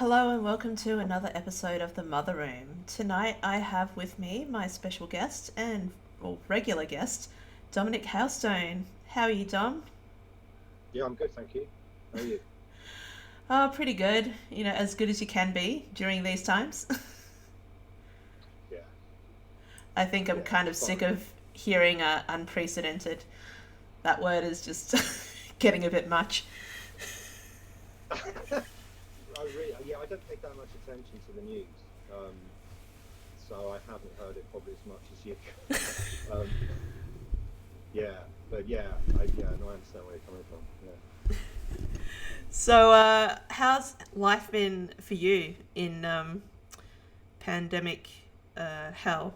Hello and welcome to another episode of the Mother Room. Tonight I have with me my special guest and regular guest, Dominic Hailstone. How are you, Dom? Yeah, I'm good, thank you. How are you? Oh, pretty good. As good as you can be during these times. Yeah, I think I'm yeah, kind it's of sick fine. of hearing unprecedented. That word is just getting a bit much. Yeah, I don't pay that much attention to the news, so I haven't heard it probably as much as you. um, yeah, but no, I understand where you're coming from. So, how's life been for you in pandemic hell?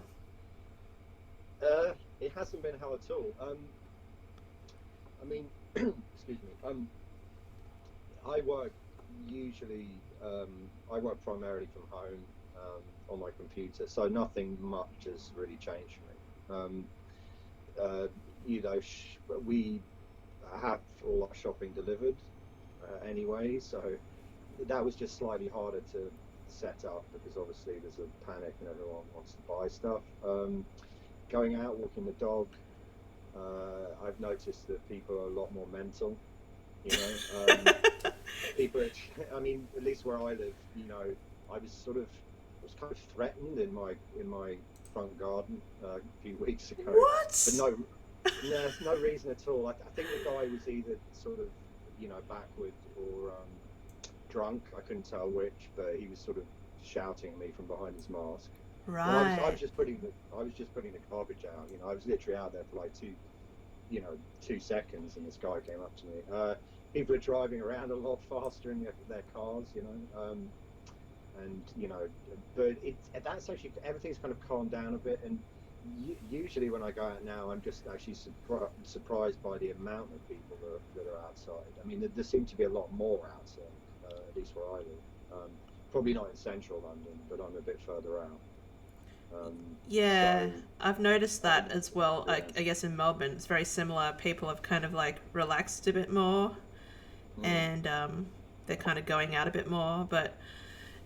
It hasn't been hell at all. I mean, excuse me. I work I work primarily from home on my computer, so nothing much has really changed for me. Uh, we have all our shopping delivered anyway, so that was just slightly harder to set up because obviously there's a panic and everyone wants to buy stuff. Going out, walking the dog, I've noticed that people are a lot more mental. You know, people. I mean, at least where I live, I was sort of, I was kind of threatened in my front garden a few weeks ago, but What? no, there's no reason at all. I think the guy was either sort of, backward or drunk. I couldn't tell which, but he was sort of shouting at me from behind his mask. And I Right. was just I was just putting the garbage out. I was literally out there for like 2 seconds, and this guy came up to me. People are driving around a lot faster in their cars, and but that's actually everything's kind of calmed down a bit. And usually when I go out now, I'm just actually surprised by the amount of people that are outside. I mean, there seem to be a lot more outside, at least where I live. Probably not in central London, but I'm a bit further out. Yeah, So I've noticed that um, as well. yeah. I guess in Melbourne, it's very similar. People have kind of like relaxed a bit more, Mm. and they're kind of going out a bit more. But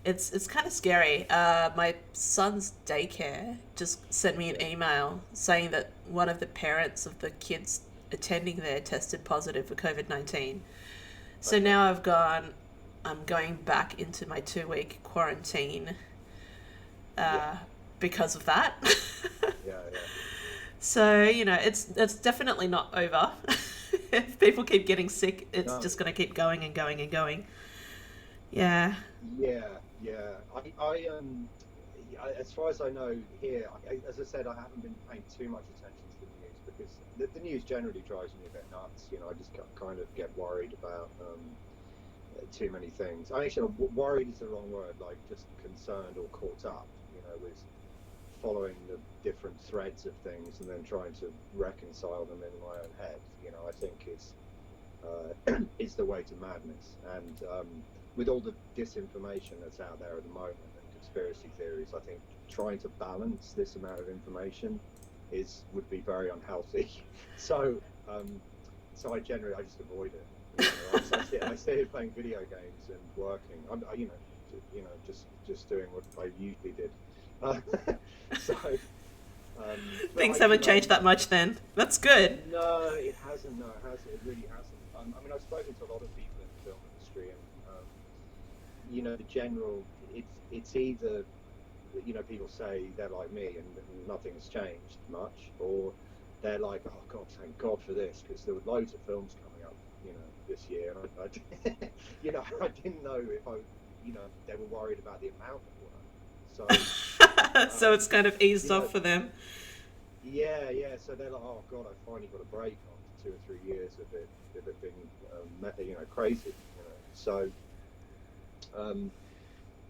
it's kind of scary. My son's daycare just sent me an Yeah. email saying that one of the parents of the kids attending there tested positive for COVID-19. So Okay. now I'm going back into my 2 week quarantine Yeah. uh, because of that. Yeah. Yeah. So, it's definitely not over. If people keep getting sick, it's No. just going to keep going and going and going. Yeah. Yeah. Yeah. As far as I know here, as I said, I haven't been paying too much attention to the news because the news generally drives me a bit nuts. I just kind of get worried about too many things. I actually worried is the wrong word. Like just concerned or caught up. With following the different threads of things and then trying to reconcile them in my own head. I think is the way to madness. And with all the disinformation that's out there at the moment and conspiracy theories, I think trying to balance this amount of information is would be very unhealthy. So um, so I just avoid it. I stay here playing video games and working. Just doing what I usually did. Uh, so, but Things haven't changed that much then. That's good. no, it hasn't. No, it hasn't. It really hasn't. I mean, I've spoken to a lot of people in the film industry, and the general. It's either people say they're like me and nothing's changed much, or they're like, oh God, thank God for this, because there were loads of films coming up, this year, and I didn't know if they were worried about the amount of work. So, So it's um, kind of eased you know, off for them. yeah, yeah. So they're like, oh God, I finally got a break after 2 or 3 years of it being, crazy. So um,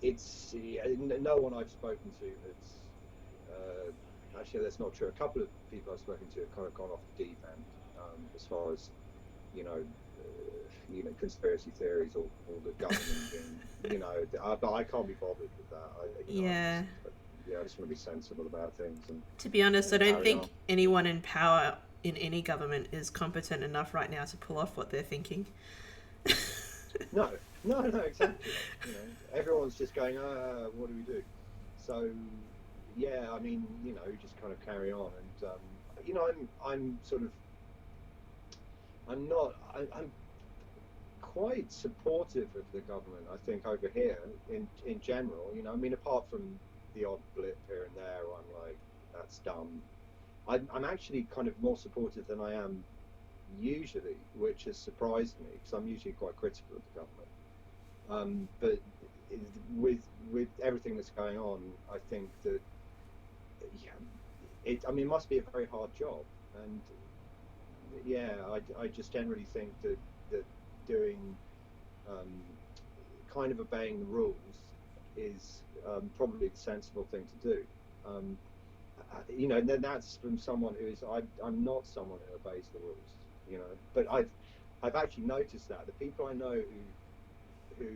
it's no one I've spoken to has. Actually, that's not true. A couple of people I've spoken to have kind of gone off the deep end as far as conspiracy theories or the government being, but I can't be bothered with that. Yeah. I just want to be sensible about things To be honest, I and don't carry think on. anyone in power in any government is competent enough right now to pull off what they're thinking. No, No, no, exactly. You know, everyone's just going, what do we do? So, yeah, I mean, just kind of carry on, and I'm sort of, I'm not, I'm quite supportive of the government. I think over here, in general, I mean, apart from the odd blip here and there, where I'm like, that's dumb. I'm actually kind of more supportive than I am usually, which has surprised me because I'm usually quite critical of the government. But with everything that's going on, I think that, yeah, I mean, it must be a very hard job, and yeah, I just generally think that doing, um, kind of obeying the rules is, probably the sensible thing to do. Um, and then that's from someone I'm not someone who obeys the rules, but I've actually noticed that the people I know who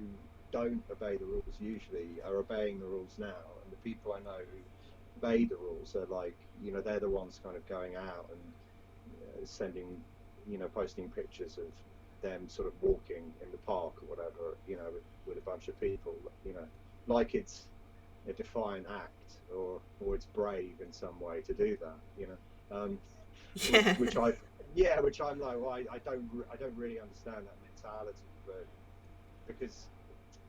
don't obey the rules usually are obeying the rules now, and the people I know who obey the rules are like, they're the ones kind of going out and, sending, posting pictures of them sort of walking in the park or whatever, with a bunch of people, like it's a defiant act, or it's brave in some way to do that, Yeah. which I yeah, which I'm like, well, I don't really understand that mentality, because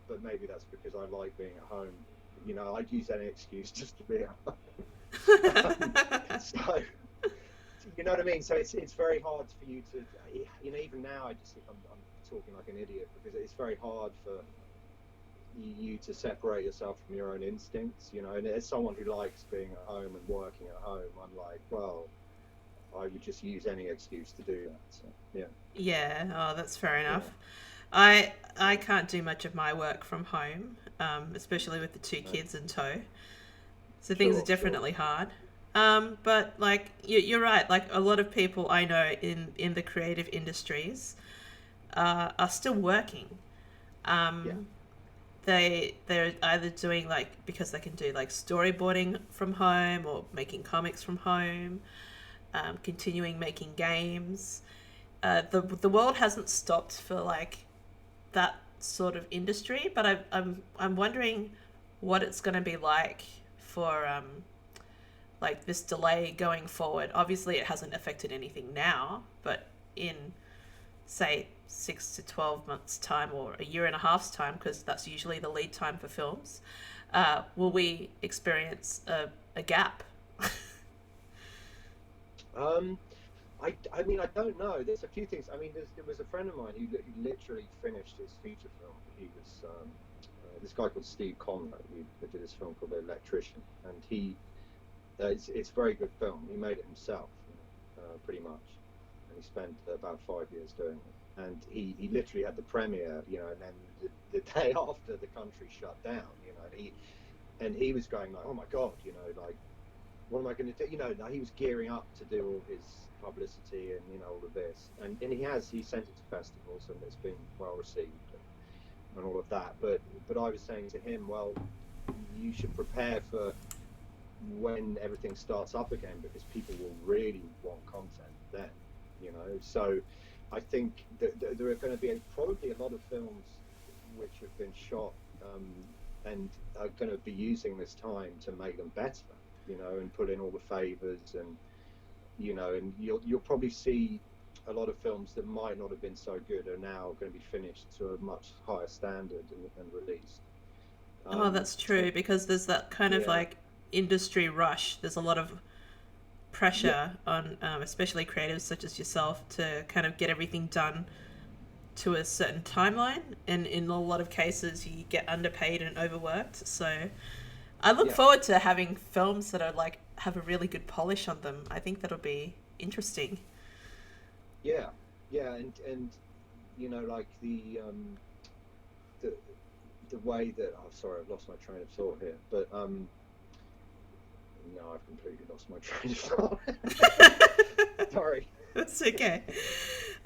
but maybe that's because I like being at home. I'd use any excuse just to be at home. So you know what I mean. So it's very hard for you to, even now I just think I'm talking like an idiot, because it's very hard for you to separate yourself from your own instincts. And as someone who likes being at home and working at home, I'm like, well, I would just use any excuse to do that. So yeah, Yeah, oh, that's fair yeah, enough. I yeah. can't do much of my work from home, especially with the two No, kids in tow. So things are sure, sure. definitely hard. But like you're right. Like a lot of people I know in the creative industries are still working. Yeah, Um, they're either doing like because they can do like storyboarding from home or making comics from home, continuing making games. The world hasn't stopped for like that sort of industry, but I'm wondering what it's going to be like for like this delay going forward. Obviously, it hasn't affected anything now, but in say 6 to 12 months time or a year and a half's time, because that's usually the lead time for films, will we experience a gap? um, I mean, I don't know. There's a few things. I mean, there was a friend of mine who literally finished his feature film. He was, this guy called Steve Conroy, who did this film called The Electrician, and it's a very good film. He made it himself, pretty much, and he spent about 5 years doing it. And he literally had the premiere, and then the day after the country shut down, and he was going like, oh my god, like, what am I going to do? Now he was gearing up to do all his publicity and, all of this, and he sent it to festivals, and it's been well received, and all of that. But I was saying to him, well, you should prepare for when everything starts up again, because people will really want content then, So I think that there are going to be probably a lot of films which have been shot, and are going to be using this time to make them better, and put in all the favors, and you'll probably see a lot of films that might not have been so good are now going to be finished to a much higher standard, and released. Oh, Um, that's true, because there's that kind of yeah, like industry rush. There's a lot of yeah, pressure on, especially creatives such as yourself, to kind of get everything done to a certain timeline. And in a lot of cases, you get underpaid and overworked. So I look yeah, forward to having films that are like have a really good polish on them. I think that'll be interesting. yeah, yeah, and like the the way that, oh, sorry, I've lost my train of thought here, but no, I've completely lost my train of thought. Sorry. That's okay.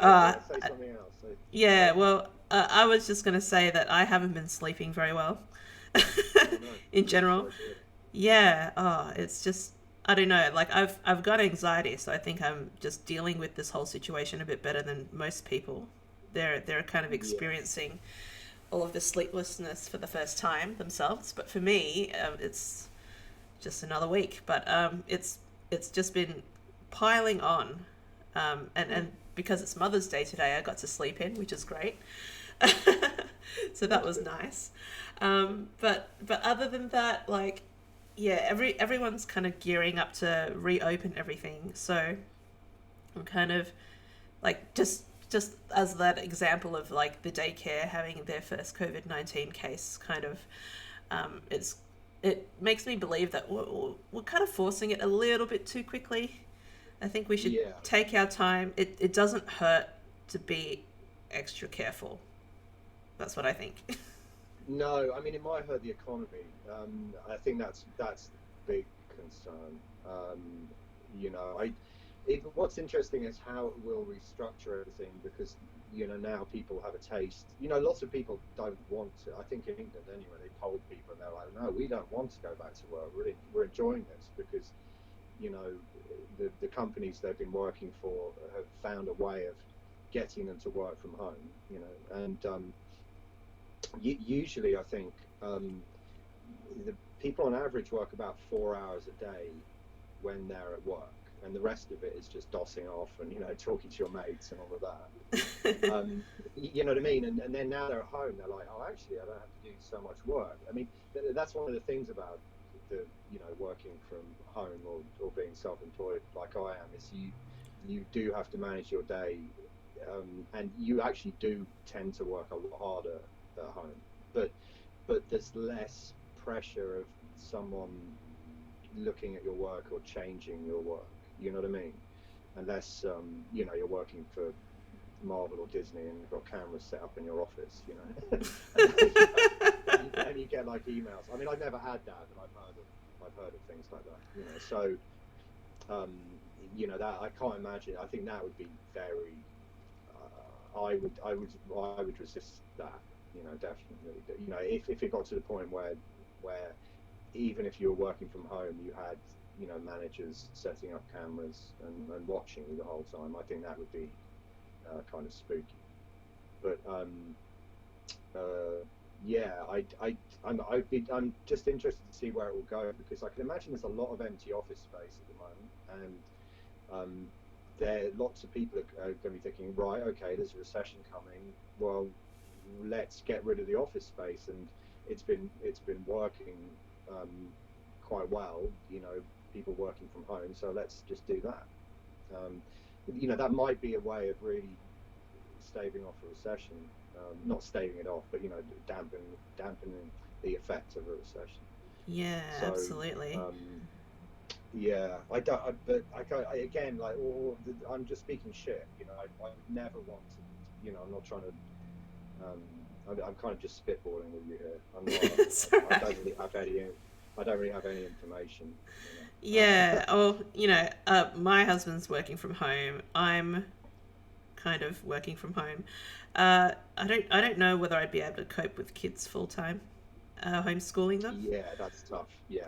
I was Uh, going to say something else. So, yeah, well, I was just going to say that I haven't been sleeping very well oh no, in general. sorry to hear that. Yeah, oh, it's just I don't know. Like I've got anxiety, so I think I'm just dealing with this whole situation a bit better than most people. They're kind of Yeah, experiencing all of the sleeplessness for the first time themselves. But for me, it's just another week. But it's just been piling on, and because it's Mother's Day today, I got to sleep in, which is great. So that was nice. But other than that, like, yeah, everyone's kind of gearing up to reopen everything. So I'm kind of like just as that example of like the daycare having their first COVID-19 case, kind of it makes me believe that we're kind of forcing it a little bit too quickly. I think we should Yeah. take our time. It doesn't hurt to be extra careful. That's what I think. No, I mean it might hurt the economy. I think that's the big concern. Um, what's interesting is how it will restructure everything because now people have a taste. Lots of people don't want to. I think in England anyway, they polled people and they're like, no, we don't want to go back to work. We're enjoying this because the companies they've been working for have found a way of getting them to work from home. And usually I think the people on average work about 4 hours a day when they're at work, and the rest of it is just dossing off and talking to your mates and all of that. You know what I mean? And then now they're at home, they're like, oh, actually I don't have to do so much work. I mean, that's one of the things about the working from home or being self-employed like I am, is you do have to manage your day, and you actually do tend to work a lot harder at home, but there's less pressure of someone looking at your work or changing your work. You know what I mean? Unless you're working for Marvel or Disney and you've got cameras set up in your office, and you get like emails. I mean, I've never had that, but I've heard of things like that. So that I can't imagine. I think that would be very. I would resist that. Definitely. If it got to the point where even if you were working from home, you had managers setting up cameras and watching you the whole time, I think that would be kind of spooky. But I'm just interested to see where it will go, because I can imagine there's a lot of empty office space at the moment, and there lots of people are going to be thinking, right, okay, there's a recession coming. Well, let's get rid of the office space, and it's been working quite well. People working from home, so let's just do that. That might be a way of really staving off a recession. Not staving it off, but dampening the effect of a recession. Yeah, so, absolutely. I don't. Again, like, I'm just speaking shit. I never want to. I'm not trying to. I'm kind of just spitballing with you here. I'm not. I don't really have any information. Yeah. My husband's working from home. I'm kind of working from home. I don't know whether I'd be able to cope with kids full time, homeschooling them. Yeah, that's tough. Yeah.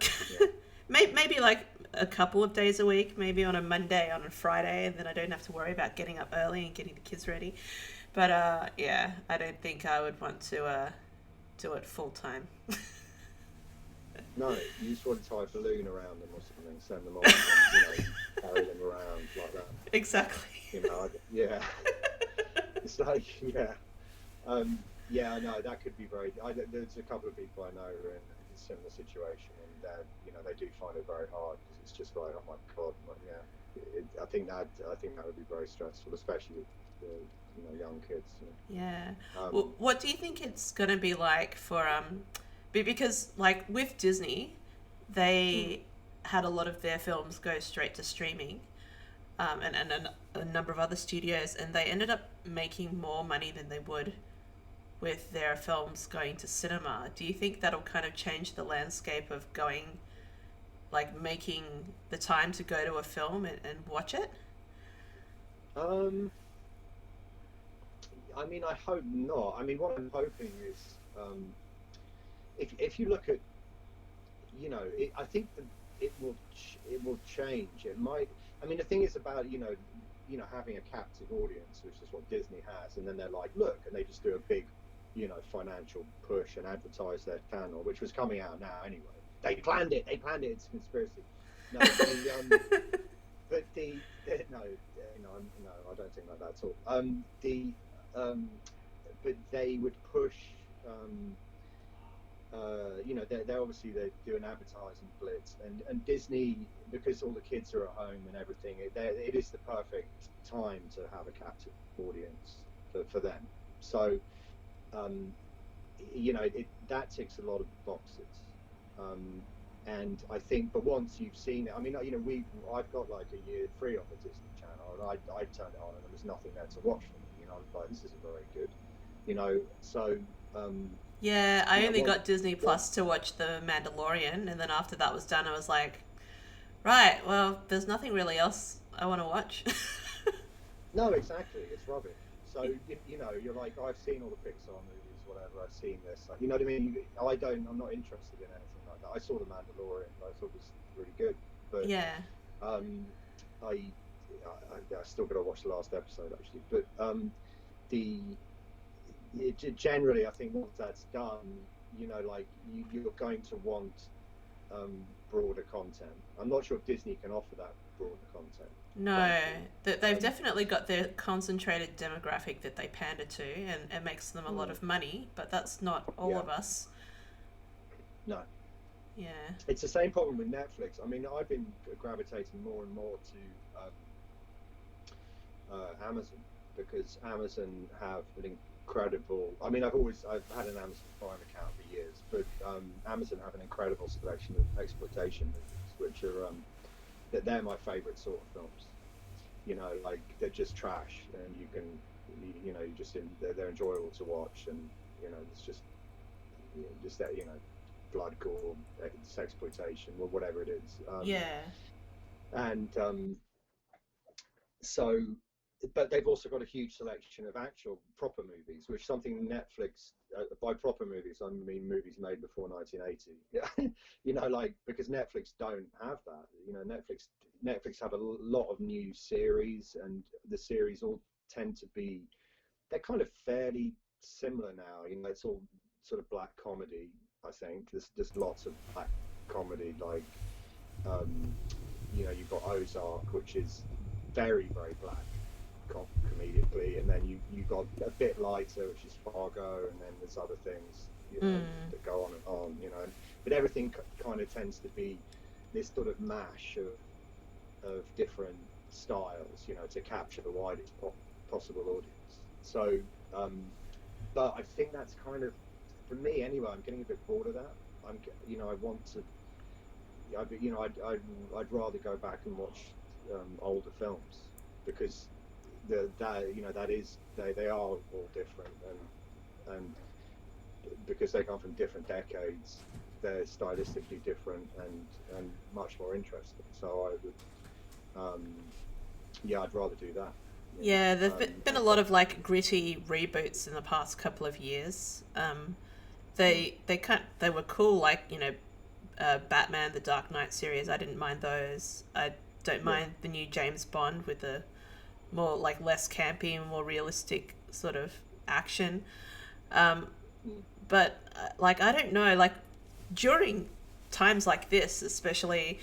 Maybe like a couple of days a week, maybe on a Monday, on a Friday, and then I don't have to worry about getting up early and getting the kids ready. But I don't think I would want to do it full time. No, you just want to tie a balloon around them or something, send them off, and carry them around like that. Exactly. Yeah. It's like, yeah. No, that could be very. There's a couple of people I know who are in a similar situation, and they do find it very hard, because it's just like, oh my god, I think that would be very stressful, especially with the young kids. Yeah. Well, what do you think it's going to be like for because like with Disney, they had a lot of their films go straight to streaming, and a number of other studios, and they ended up making more money than they would with their films going to cinema. Do you think that'll kind of change the landscape of making the time to go to a film and watch it? I mean, I hope not. I mean, what I'm hoping is, if you look at, I think that it will change. It might. I mean, the thing is about having a captive audience, which is what Disney has, and then they're like, look, and they just do a big financial push and advertise their channel, which was coming out now anyway. They planned it. They planned it. It's a conspiracy. No, but no, I don't think like that at all. But they would push. They're obviously they do an advertising blitz, and Disney, because all the kids are at home and everything, it is the perfect time to have a captive audience for them. So, that ticks a lot of boxes. And I think, but once you've seen it, I mean, I've got like a year free on the Disney Channel, and I turned it on, and there was nothing there to watch for me. I was like, this isn't very good, So, Yeah, I only got Disney Plus to watch The Mandalorian, and then after that was done, I was like, right, well, there's nothing really else I want to watch. no, exactly, it's rubbish. So you're like, I've seen all the Pixar movies, whatever. I've seen this, you know what I mean? I'm not interested in anything like that. I saw The Mandalorian, I thought it was really good, but Yeah. um, I still got to watch the last episode actually. But generally, I think once that's done, like you're going to want broader content. I'm not sure if Disney can offer that broader content. No, Frankly, they've definitely got their concentrated demographic that they pander to, and it makes them a lot of money, but that's not all of us. No. Yeah. It's the same problem with Netflix. I mean, I've been gravitating more and more to Amazon, because Amazon have an incredible. I mean, I've had an Amazon Prime account for years, but Amazon have an incredible selection of exploitation movies, which are they're my favourite sort of films. Like they're just trash, and they're enjoyable to watch, and it's just that blood, gore, sexploitation, or whatever it is. Yeah. And so, but they've also got a huge selection of actual proper movies, which something Netflix, by proper movies, I mean movies made before 1980. Yeah, like, because Netflix don't have that. Netflix have a lot of new series, and the series all tend to be, they're kind of fairly similar now. It's all sort of black comedy. I think there's just lots of black comedy, like you've got Ozark, which is very, very black comedically, and then you got a bit lighter, which is Fargo, and then there's other things that go on and on, but everything kind of tends to be this sort of mash of different styles, to capture the widest possible audience. So but I think that's kind of, for me anyway, I'm getting a bit bored of that. I want to, I'd rather go back and watch older films, because they are all different, and because they come from different decades, they're stylistically different and much more interesting. So I'd rather do that. Yeah, there've been a lot of like gritty reboots in the past couple of years. They were cool, like Batman, the Dark Knight series. I didn't mind those. I don't mind the new James Bond with the more like less campy and more realistic sort of action. But like, I don't know, like during times like this, especially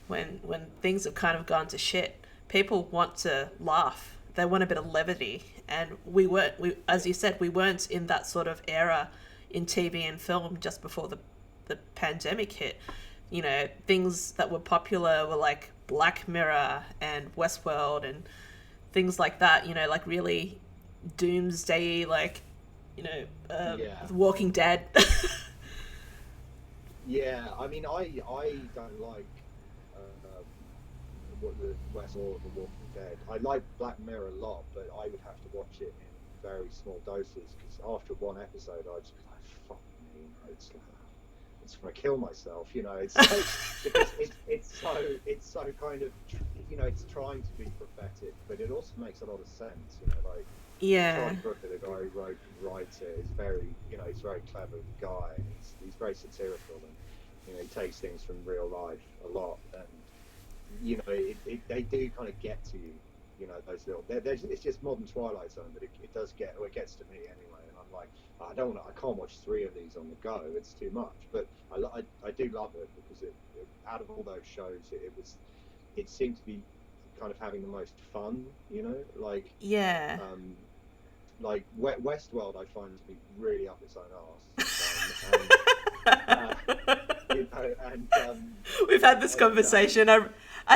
when things have kind of gone to shit, people want to laugh. They want a bit of levity, and as you said, we weren't in that sort of era in TV and film just before the pandemic hit. Things that were popular were like Black Mirror and Westworld and things like that. Like really doomsday, like The Walking Dead. Yeah, I mean, I don't like what the West or The Walking Dead. I like Black Mirror a lot, but I would have to watch it in very small doses, because after one episode, I'd just be like, "Fuck me!" It's like, I just want to kill myself. It's so, because it's so kind of, it's trying to be prophetic, but it also makes a lot of sense. Like Charlie Brooker, the guy who writes it, is very, he's a very clever guy, and he's very satirical, and he takes things from real life a lot, and they do kind of get to you, You know, those little. It's just modern Twilight Zone, but it does get. Or it gets to me anyway, and I'm like, I can't watch 3 of these on the go. It's too much. But I do love it because out of all those shows, it seemed to be kind of having the most fun. You know, like Yeah. like Westworld, I find to be really up its own arse. You know, and We've had this conversation. I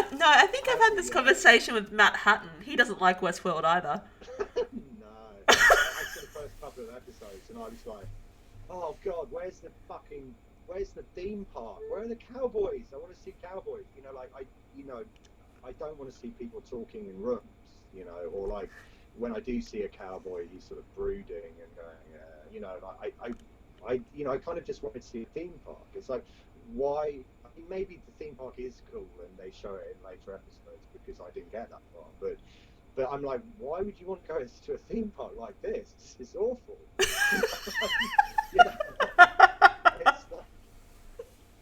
think I've had this conversation with Matt Hutton. He doesn't like Westworld either. No, I saw the first couple of episodes, and I was like, "Oh God, where's the theme park? Where are the cowboys? I want to see cowboys." You know, like I don't want to see people talking in rooms. You know, or like when I do see a cowboy, he's sort of brooding and going, you know, like I kind of just wanted to see a theme park. It's like, why? I mean, maybe the theme park is cool and they show it in later episodes because I didn't get that far. But I'm like, why would you want to go to a theme park like this? It's awful. You know,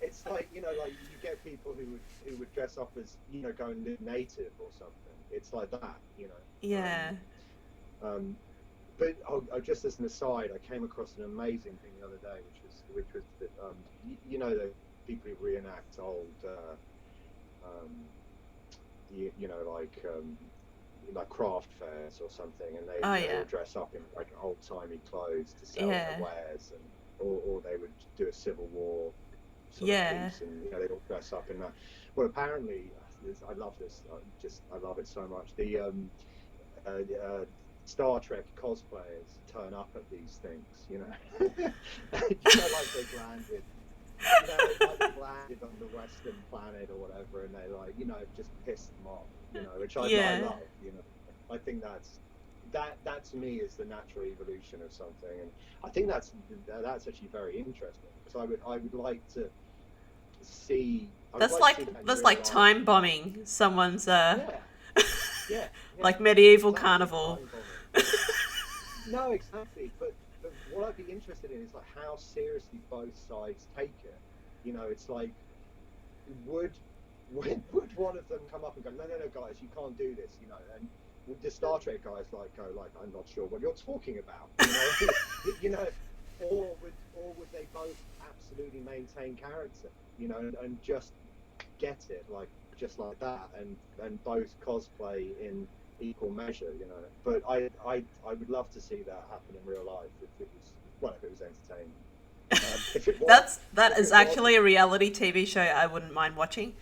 it's like, you know, like you get people who would dress up as, you know, go and live native or something. It's like that, you know. Yeah. But just as an aside, I came across an amazing thing the other day, which was that you know, the people who reenact old, you know, like craft fairs or something, and they all dress up in like old timey clothes to sell their wares, or they would do a Civil War sort of piece, and you know, they all dress up in that. Well, apparently, I love this. I love it so much. The Star Trek cosplayers turn up at these things, you know. You know, like they've landed. You know, like they've landed on the Western planet or whatever, and they like, you know, just piss them off, you know, which I love, you know. I think that to me is the natural evolution of something, and I think that's actually very interesting because I would like to see. That's like time bombing someone's yeah. like medieval carnival. No, exactly. But what I'd be interested in is like how seriously both sides take it. You know, it's like would one of them come up and go, no, guys, you can't do this, you know, and would the Star Trek guys like go like, I'm not sure what you're talking about, you know, you know, or would they both absolutely maintain character, you know, and just get it like just like that, and both cosplay in equal measure, you know. But I would love to see that happen in real life if it was entertaining. That is actually a reality TV show I wouldn't mind watching.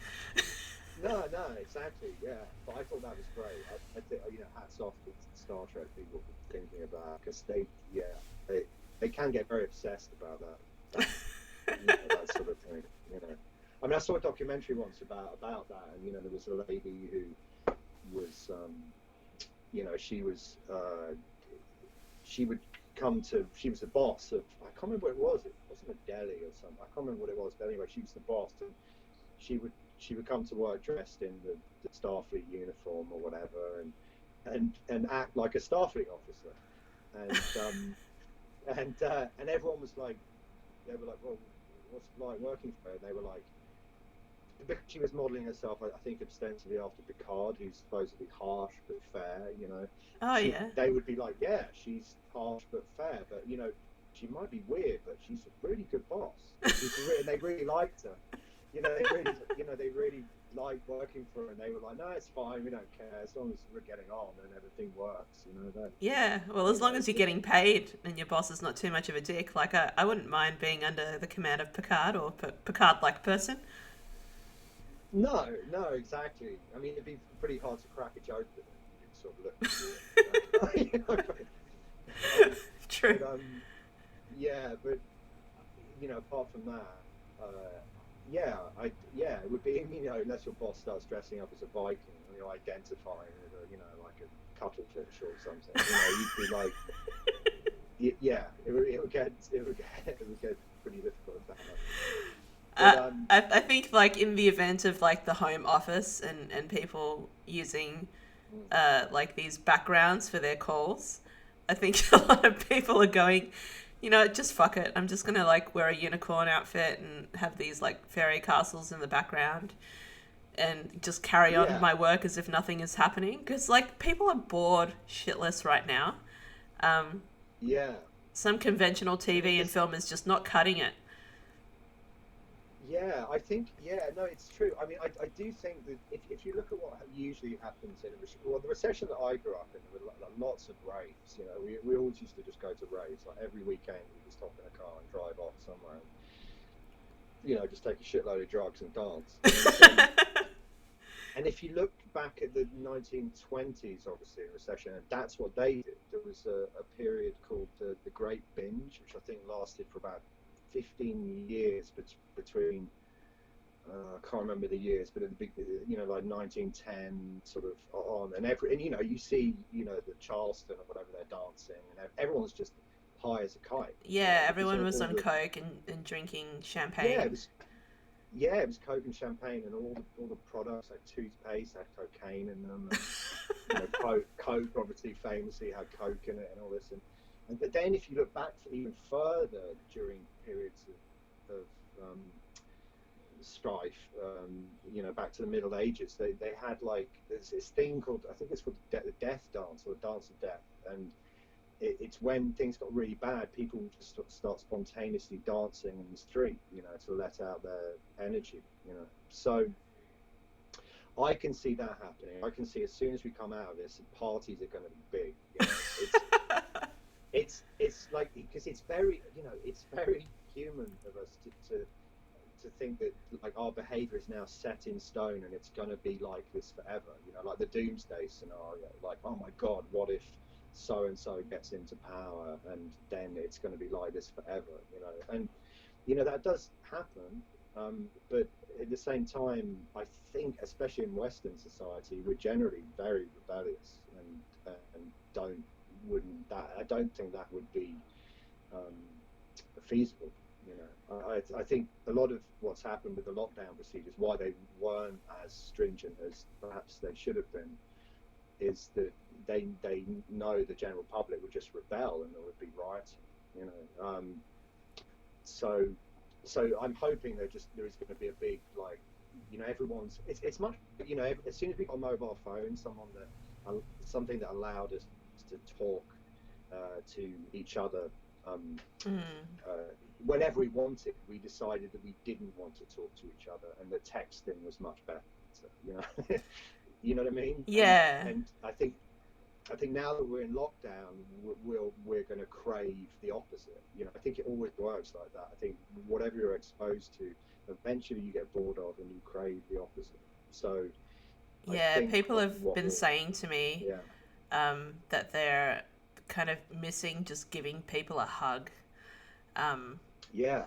No, exactly, yeah. But I thought that was great. I think, you know, hats off to Star Trek people thinking about, because they can get very obsessed about that you know, that sort of thing, you know. I mean, I saw a documentary once about that, and you know, there was a lady who was, you know, she was the boss of, I can't remember what it was. It wasn't a deli or something. I can't remember what it was, but anyway, she was the boss, and she would come to work dressed in the Starfleet uniform or whatever, and act like a Starfleet officer, and everyone was like, they were like, well, what's it like working for her? And they were like, because she was modelling herself, I think, ostensibly after Picard, who's supposedly harsh but fair, you know. They would be like, yeah, she's harsh but fair, but, you know, she might be weird, but she's a really good boss. And they really liked her. You know, they really liked working for her, and they were like, no, it's fine, we don't care, as long as we're getting on and everything works, you know. Yeah, well, as long as you're getting paid and your boss is not too much of a dick, like I wouldn't mind being under the command of Picard or Picard-like person. No, exactly. I mean, it'd be pretty hard to crack a joke with it. You'd sort of look, you know. True. But, but you know, apart from that, it would be, you know, unless your boss starts dressing up as a Viking, you know, identifying with a, you know, like a cuttlefish or something. You know, you'd be like, it would get pretty difficult at that level. I think, like, in the event of, like, the Home Office and people using, like, these backgrounds for their calls, I think a lot of people are going, you know, just fuck it. I'm just going to, like, wear a unicorn outfit and have these, like, fairy castles in the background. and just carry on with Yeah, my work as if nothing is happening. Because, like, people are bored shitless right now. Um, yeah. some conventional And TV and it's film is just not cutting it. Yeah, I think, yeah, no, it's true. I mean, I do think that if you look at what usually happens in a recession, well, the recession that I grew up in, there were lots of raves. You know, we always used to just go to raves. Like every weekend, we just hop in a car and drive off somewhere and, just take a shitload of drugs and dance. And if you look back at the 1920s, obviously, recession, and that's what they did. There was a period called the Great Binge, which I think lasted for about 15 years between I can't remember the years, but at the big, like 1910 sort of on, and you see, the Charleston or whatever they're dancing, and everyone's just high as a kite, Yeah, because everyone was all on the coke and drinking yeah, champagne. it was Coke and champagne, and all the products like toothpaste had cocaine in them, and Coke obviously famously had Coke in it, and all this, and but then if you look back even further during periods of strife, back to the Middle Ages, they had like there's this thing called, I think it's called the death dance, or the dance of death, and it's when things got really bad, people would just start spontaneously dancing in the street, to let out their energy. So I can see that happening. I can see as soon as we come out of this, parties are going to be big. It's like, because it's very human of us to think that like our behavior is now set in stone and it's going to be like this forever, like the doomsday scenario, like, oh my god, what if so and so gets into power, and then it's going to be like this forever, and that does happen, but at the same time, I think especially in Western society, we're generally very rebellious, and don't wouldn't that I don't think that would be um, feasible. I think a lot of what's happened with the lockdown procedures, why they weren't as stringent as perhaps they should have been, is that they know the general public would just rebel and there would be rioting. You know, so so I'm hoping there is going to be a big, like, everyone's it's much, as soon as we got a mobile phone, something that allowed us to talk to each other, um, Mm. whenever we wanted, we decided that we didn't want to talk to each other, and that texting was much better. You know, you know what I mean? Yeah. And I think now that we're in lockdown, we're going to crave the opposite. I think it always works like that. I think whatever you're exposed to, eventually you get bored of, and you crave the opposite. So I Yeah, think people have what been will, saying to me yeah, that they're kind of missing just giving people a hug. Um, yeah,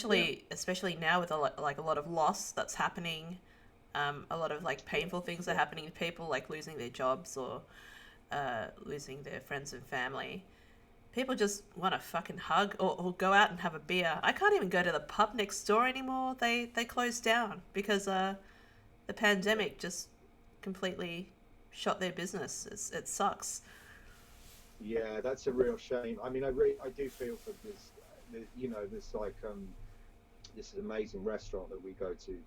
yeah, especially now with a lot of loss that's happening. A lot of like yeah, painful things are yeah, happening to people, like losing their jobs or losing their friends and family. People just want a fucking hug, or go out and have a beer. I can't even go to the pub next door anymore. They closed down because the yeah. pandemic just completely shot their business. It sucks. Yeah, that's a real shame. I mean, I do feel for this, this like this amazing restaurant that we go to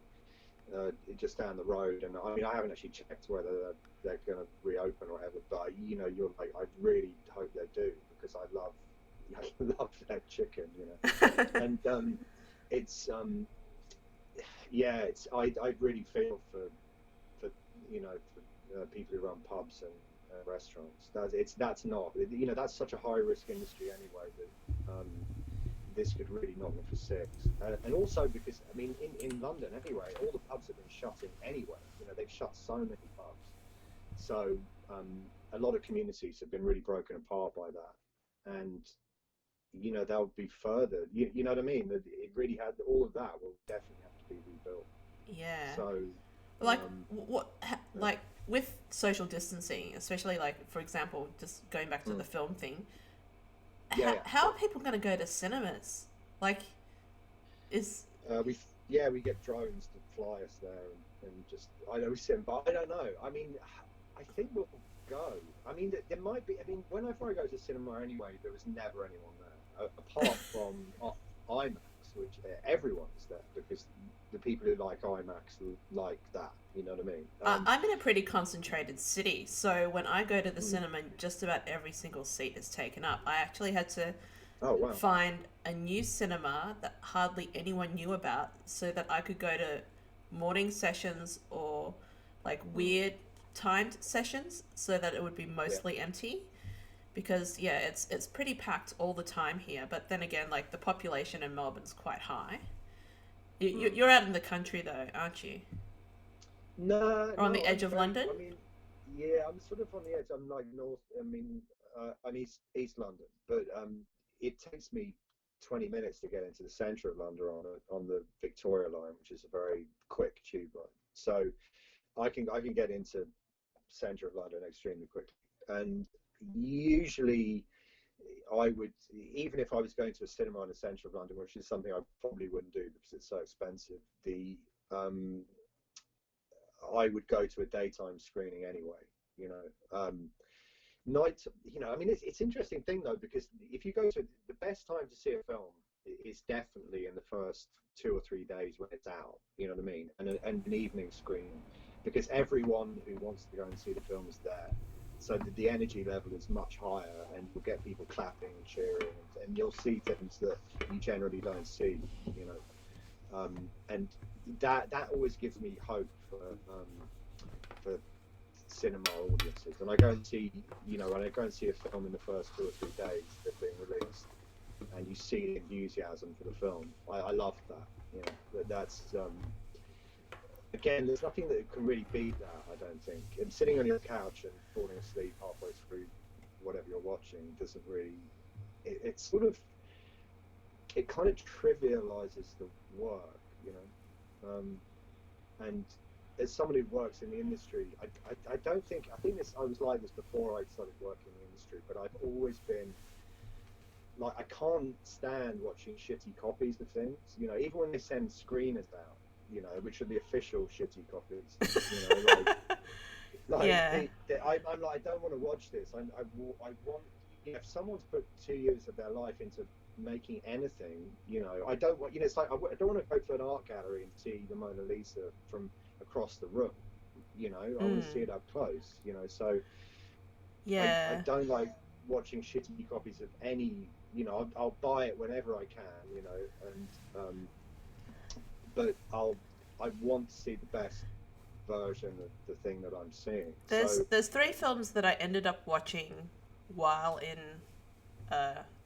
just down the road, and I mean, I haven't actually checked whether they're going to reopen or whatever, but you're like, I really hope they do, because I love I love that chicken, and it's yeah, I really feel for for people who run pubs and restaurants. That's not, that's such a high risk industry anyway, that this could really knock them for six. And also because, I mean, in London anyway, all the pubs have been shutting anyway. They've shut so many pubs. So a lot of communities have been really broken apart by that. And, they'll be further, you know what I mean? That it really had, all of that will definitely have to be rebuilt. Yeah. So, Like um, yeah. like with social distancing, especially like for example, just going back to Mm. the film thing, Yeah, yeah, how sure. are people going to go to cinemas? Like, is We get drones to fly us there, and just, I know we sit, but I don't know. I mean, I think we'll go. I mean, there might be. I mean, whenever I go to cinema anyway, there was never anyone there, apart from IMAX. which everyone's there because the people who like IMAX like that. You know what I mean? I'm in a pretty concentrated city, so when I go to the Mm. cinema, just about every single seat is taken up. I actually had to Oh wow. find a new cinema that hardly anyone knew about so that I could go to morning sessions or like Mm. weird timed sessions so that it would be Yeah. mostly empty because yeah, it's pretty packed all the time here, but then again like the population in Melbourne's quite high. Mm. You're out in the country though, aren't you? No, Or on the no, edge I'm of very. London? I mean, yeah, I'm sort of on the edge. I'm like north. I mean, I'm East London, but it takes me 20 minutes to get into the centre of London on the Victoria line, which is a very quick tube line. So I can get into centre of London extremely quickly, and usually I would, even if I was going to a cinema in the centre of London, which is something I probably wouldn't do because it's so expensive. The I would go to a daytime screening anyway. You know, night. You know, I mean, it's interesting thing though because if you go to the best time to see a film is definitely in the first 2 or 3 days when it's out. You know what I mean? And an evening screening because everyone who wants to go and see the film is there. So the energy level is much higher, and you'll get people clapping and cheering, and you'll see things that you generally don't see. You know, and that always gives me hope for cinema audiences. And I go and see, you know, when I go and see a film in the first 2 or 3 days they're being released, and you see the enthusiasm for the film. I love that. You know, that's again, there's nothing that can really beat that. I don't think. And sitting on your couch and falling asleep halfway through whatever you're watching doesn't really. It's sort of it kind of trivializes the work, you know. And as someone who works in the industry, I don't think I think this I was like this before I started working in the industry, but I've always been like I can't stand watching shitty copies of things. You know, even when they send screeners out, you know, which are the official shitty copies. You know, like Yeah. I'm like I don't want to watch this. I want you know if someone's put 2 years of their life into making anything, you know, I don't want you know it's like I don't want to go to an art gallery and see the Mona Lisa from across the room. You know, I want to see Mm. it up close. You know, so I Yeah. don't like watching shitty copies of any. You know, I'll buy it whenever I can. You know, and but I want to see the best version of the thing that I'm seeing. So There's three films that I ended up watching while in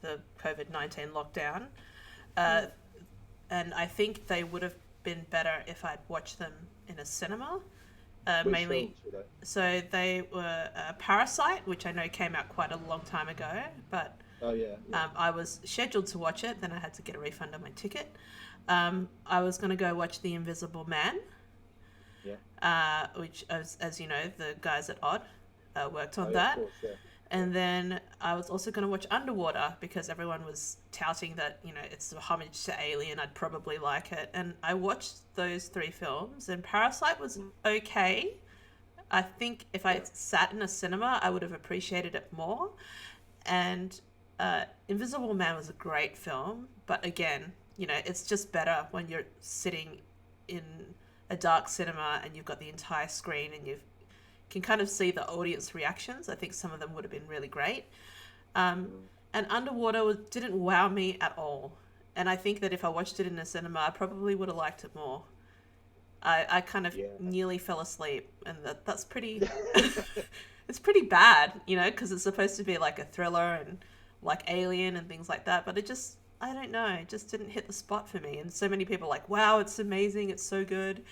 the COVID-19 lockdown, uh, mm, and I think they would have been better if I'd watched them in a cinema. which Mainly, films were they? so they were Parasite, which I know came out quite a long time ago, but Oh yeah, yeah, I was scheduled to watch it. Then I had to get a refund on my ticket. I was going to go watch The Invisible Man, yeah. which, as you know, the guys at Odd worked Oh on yeah, of that. course, yeah, yeah. And then I was also going to watch Underwater because everyone was touting that, you know, it's a homage to Alien. I'd probably like it. And I watched those three films, and Parasite was okay. I think if I Yeah. sat in a cinema, I would have appreciated it more. And Invisible Man was a great film, but again, you know, it's just better when you're sitting in a dark cinema and you've got the entire screen and you can kind of see the audience reactions. I think some of them would have been really great. Um, Mm, and Underwater didn't wow me at all. And I think that if I watched it in a cinema, I probably would have liked it more. I kind of yeah. nearly fell asleep, and that's pretty. It's pretty bad, you know, because it's supposed to be like a thriller and like Alien and things like that. But it just, I don't know, it just didn't hit the spot for me. And so many people are like, wow, it's amazing, it's so good.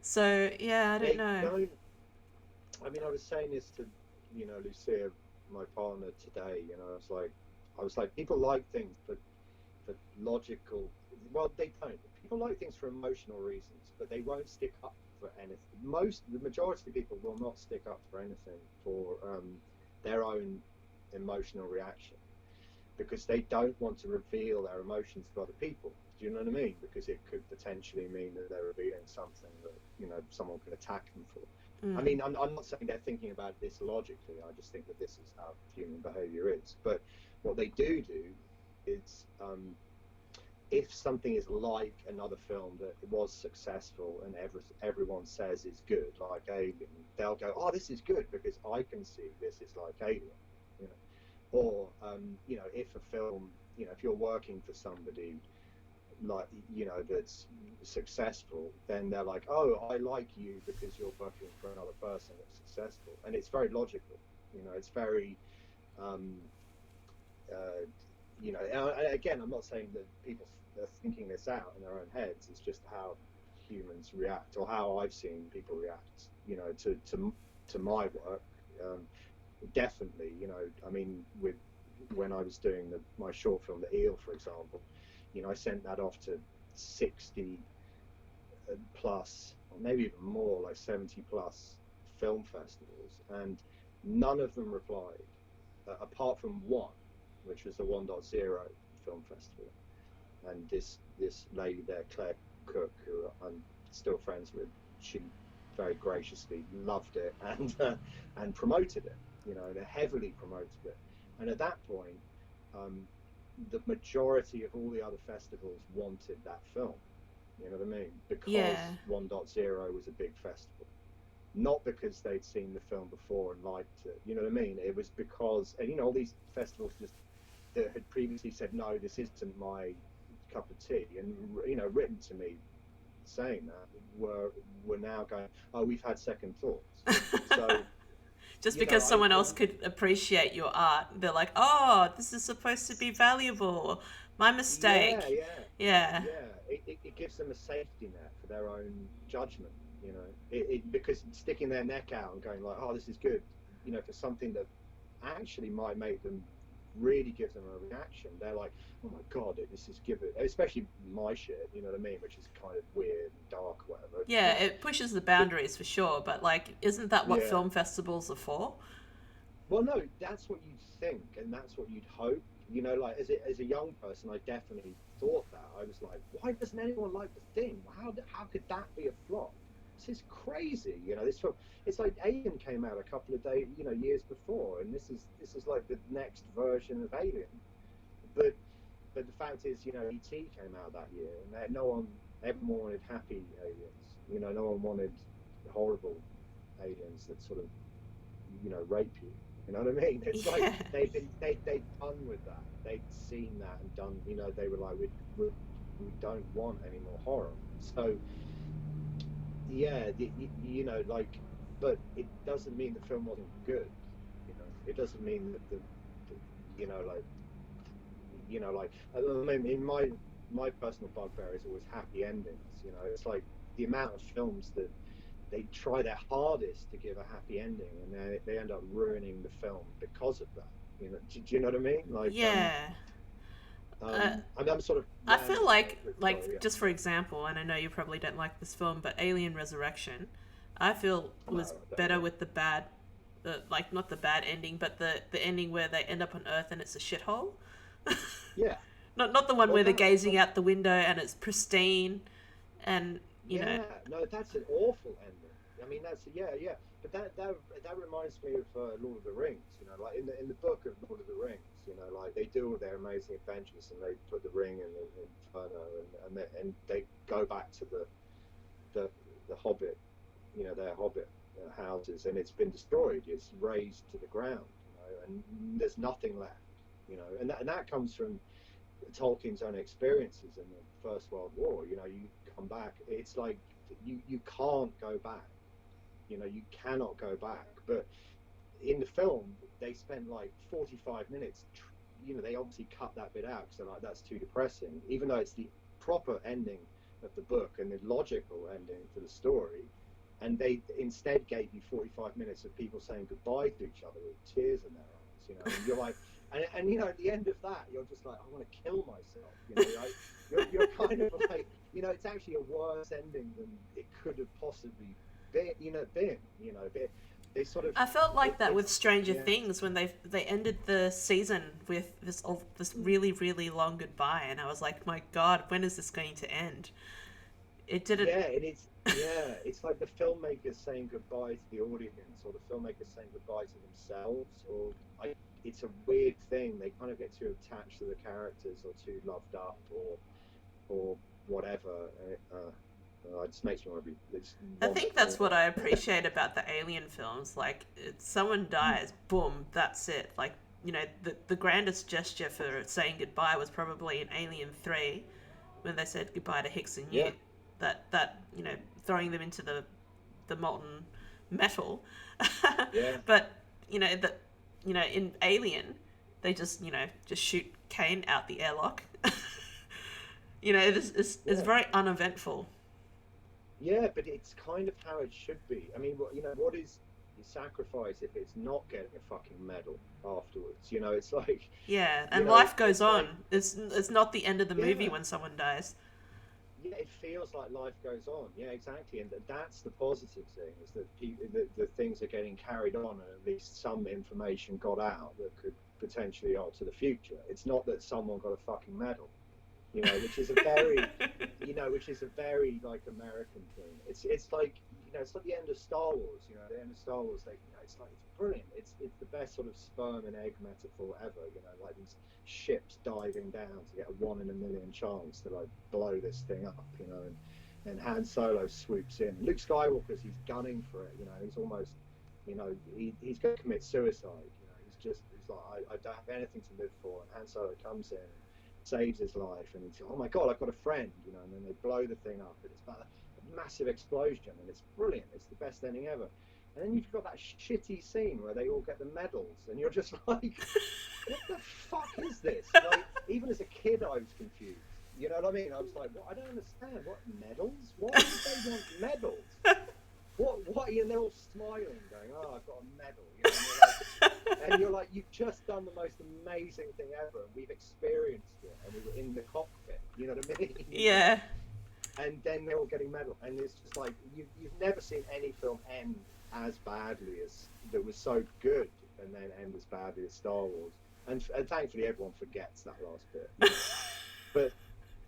So yeah, I don't They know. don't. I mean, I was saying this to you know Lucia, my partner today. You know, I was like, people like things for logical. Well, they don't. People like things for emotional reasons, but they won't stick up for anything. The majority of people will not stick up for anything for their own emotional reaction because they don't want to reveal their emotions to other people. Do you know what I mean? Because it could potentially mean that they're revealing something that you know someone could attack them for. I Mm. mean, I'm not saying they're thinking about this logically. I just think that this is how human behaviour is. But what they do is if something is like another film that was successful and everyone says is good, like Alien, they'll go, "Oh, this is good because I can see this is like Alien," you know. Or you know, if a film, you know, if you're working for somebody like, you know, that's successful, then they're like, "Oh, I like you because you're working for another person that's successful," and it's very logical. You know, it's very um, uh, you know, and again, I'm not saying that people are thinking this out in their own heads. It's just how humans react, or how I've seen people react, you know, to my work. Um, Definitely, you know, I mean, with when I was doing my short film, The Eel, for example, you know, I sent that off to 60 plus, or maybe even more, like 70 plus film festivals, and none of them replied, apart from one, which was the 1.0 film festival. And this lady there, Claire Cook, who I'm still friends with, she very graciously loved it and promoted it. You know, they heavily promoted it. And at that point, um, the majority of all the other festivals wanted that film. You know what I mean? Yeah. Because 1.0 was a big festival, not because they'd seen the film before and liked it. You know what I mean? It was because, and you know, all these festivals just that had previously said, no, this isn't my cup of tea, and you know, written to me saying that, were now going, oh, we've had second thoughts. So Just you know, because someone else could appreciate your art, they're like, "Oh, this is supposed to be valuable. My yeah, mistake." yeah, Yeah. yeah. It gives them a safety net for their own judgment. You know, because sticking their neck out and going like, oh, this is good, you know, for something that actually might make them really give them a reaction. They're like, oh my god, this is give it, especially my shit, you know what I mean, which is kind of weird and dark, or whatever. Yeah, You know, it pushes the but boundaries for sure, but like isn't that what yeah. film festivals are for? Well, no, that's what you'd think, and that's what you'd hope. You know, like as a young person, I definitely thought that. I was like, why doesn't anyone like the Thing? How could that be a flop? This is crazy. You know, this film. It's like Alien came out a couple of days, you know, years before, and this is like the next version of Alien. But the fact is, you know, ET came out that year, and no one, everyone wanted happy aliens. You know, no one wanted horrible aliens that sort of, you know, rape you. You know what I mean? It's like Yeah. they'd done with that. They'd seen that and done. You know, they were like, we don't want any more horror. So yeah, you know, like, but it doesn't mean the film wasn't good. You know, it doesn't mean that the you know, like, I mean, in my personal bugbear is always happy endings. You know, it's like the amount of films that they try their hardest to give a happy ending, and they end up ruining the film because of that. You know, do you know what I mean? Like, Yeah. Uh, I'm sort of I feel rambling a like little bit. Sorry, like yeah. just for example, and I know you probably don't like this film, but Alien Resurrection, I feel No, was I don't. better Yeah, with the bad, like not the bad ending, but the ending where they end up on Earth and it's a shithole. yeah. Not the one Well, where they're that gazing out the window and it's pristine, and you know. yeah. No, that's an awful ending. I mean, that's yeah, yeah. But that reminds me of Lord of the Rings. You know, like in the book of Lord of the Rings. You know, like they do all their amazing adventures, and they put the ring in the Inferno, and they go back to the the Hobbit, you know, their Hobbit houses, and it's been destroyed. It's razed to the ground, you know, and there's nothing left, you know, and that comes from Tolkien's own experiences in the First World War. You know, you come back, it's like you can't go back. You know, you cannot go back. But in the film, they spent like 45 minutes. You know, they obviously cut that bit out because they're like, that's too depressing. Even though it's the proper ending of the book and the logical ending for the story, and they instead gave you 45 minutes of people saying goodbye to each other with tears in their eyes. You know, and you're like, and you know, at the end of that, you're just like, I want to kill myself. You know, like you're kind of like, you know, it's actually a worse ending than it could have possibly been. They sort of I felt like that with it's Stranger yeah, Things when they ended the season with this really really long goodbye, and I was like, my God, when is this going to end? It didn't. yeah, and it's like the filmmakers saying goodbye to the audience, or the filmmakers saying goodbye to themselves, or it's a weird thing. They kind of get too attached to the characters, or too loved up, or or whatever. It just makes me want to be. It's I want think that's more. what I appreciate about the Alien films. Like, someone Mm. dies, boom, that's it. Like, the grandest gesture for saying goodbye was probably in Alien 3 when they said goodbye to Hicks and Yeah, Newt. That throwing them into the molten metal. yeah, But, that in Alien, they just shoot Kane out the airlock. It's yeah. very uneventful. Yeah, but it's kind of how it should be. I mean, what is your sacrifice if it's not getting a fucking medal afterwards? It's like, Yeah, and life goes it's like, on. It's not the end of the movie yeah, when someone dies. yeah, it feels like life goes on. Yeah, exactly. And that's the positive thing is that the things are getting carried on, and at least some information got out that could potentially alter the future. It's not that someone got a fucking medal. Which is a very, which is a very like American thing. It's like it's like the end of Star Wars. The end of Star Wars. It's like it's brilliant. It's the best sort of sperm and egg metaphor ever. Like these ships diving down to get a 1 in a million chance to like blow this thing up. And Han Solo swoops in. Luke Skywalker's he's gunning for it. He's almost, he's going to commit suicide. He's like I don't have anything to live for. And Han Solo comes in. And saves his life, and he's, oh my god, I've got a friend, and then they blow the thing up, and it's about a massive explosion, and it's brilliant. It's the best ending ever. And then you've got that shitty scene where they all get the medals, and you're just like, what the fuck is this? Like, even as a kid, I was confused. You know what I mean? I was like, what? I don't understand. What medals? Why would they want medals? What? And they're all smiling, going, "Oh, I've got a medal." And you're like, you've just done the most amazing thing ever, and we've experienced it, and we were in the cockpit. You know what I mean? Yeah. And then they're all getting medal, and it's just like you've never seen any film end as badly as that was so good, and then end as badly as Star Wars. And thankfully, everyone forgets that last bit. But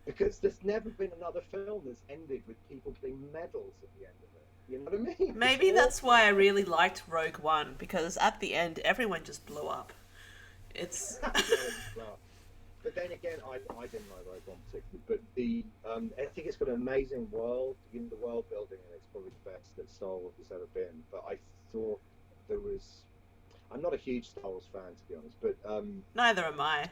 because there's never been another film that's ended with people getting medals at the end of it. You know what I mean? It's Maybe that's awful. why I really liked Rogue One, because at the end everyone just blew up. It's Yeah, well, but then again, I didn't like Rogue One particularly, but I think it's got an amazing world. The world building, and it's probably the best that Star Wars has ever been. But I thought there was. I'm not a huge Star Wars fan, to be honest, but neither am I.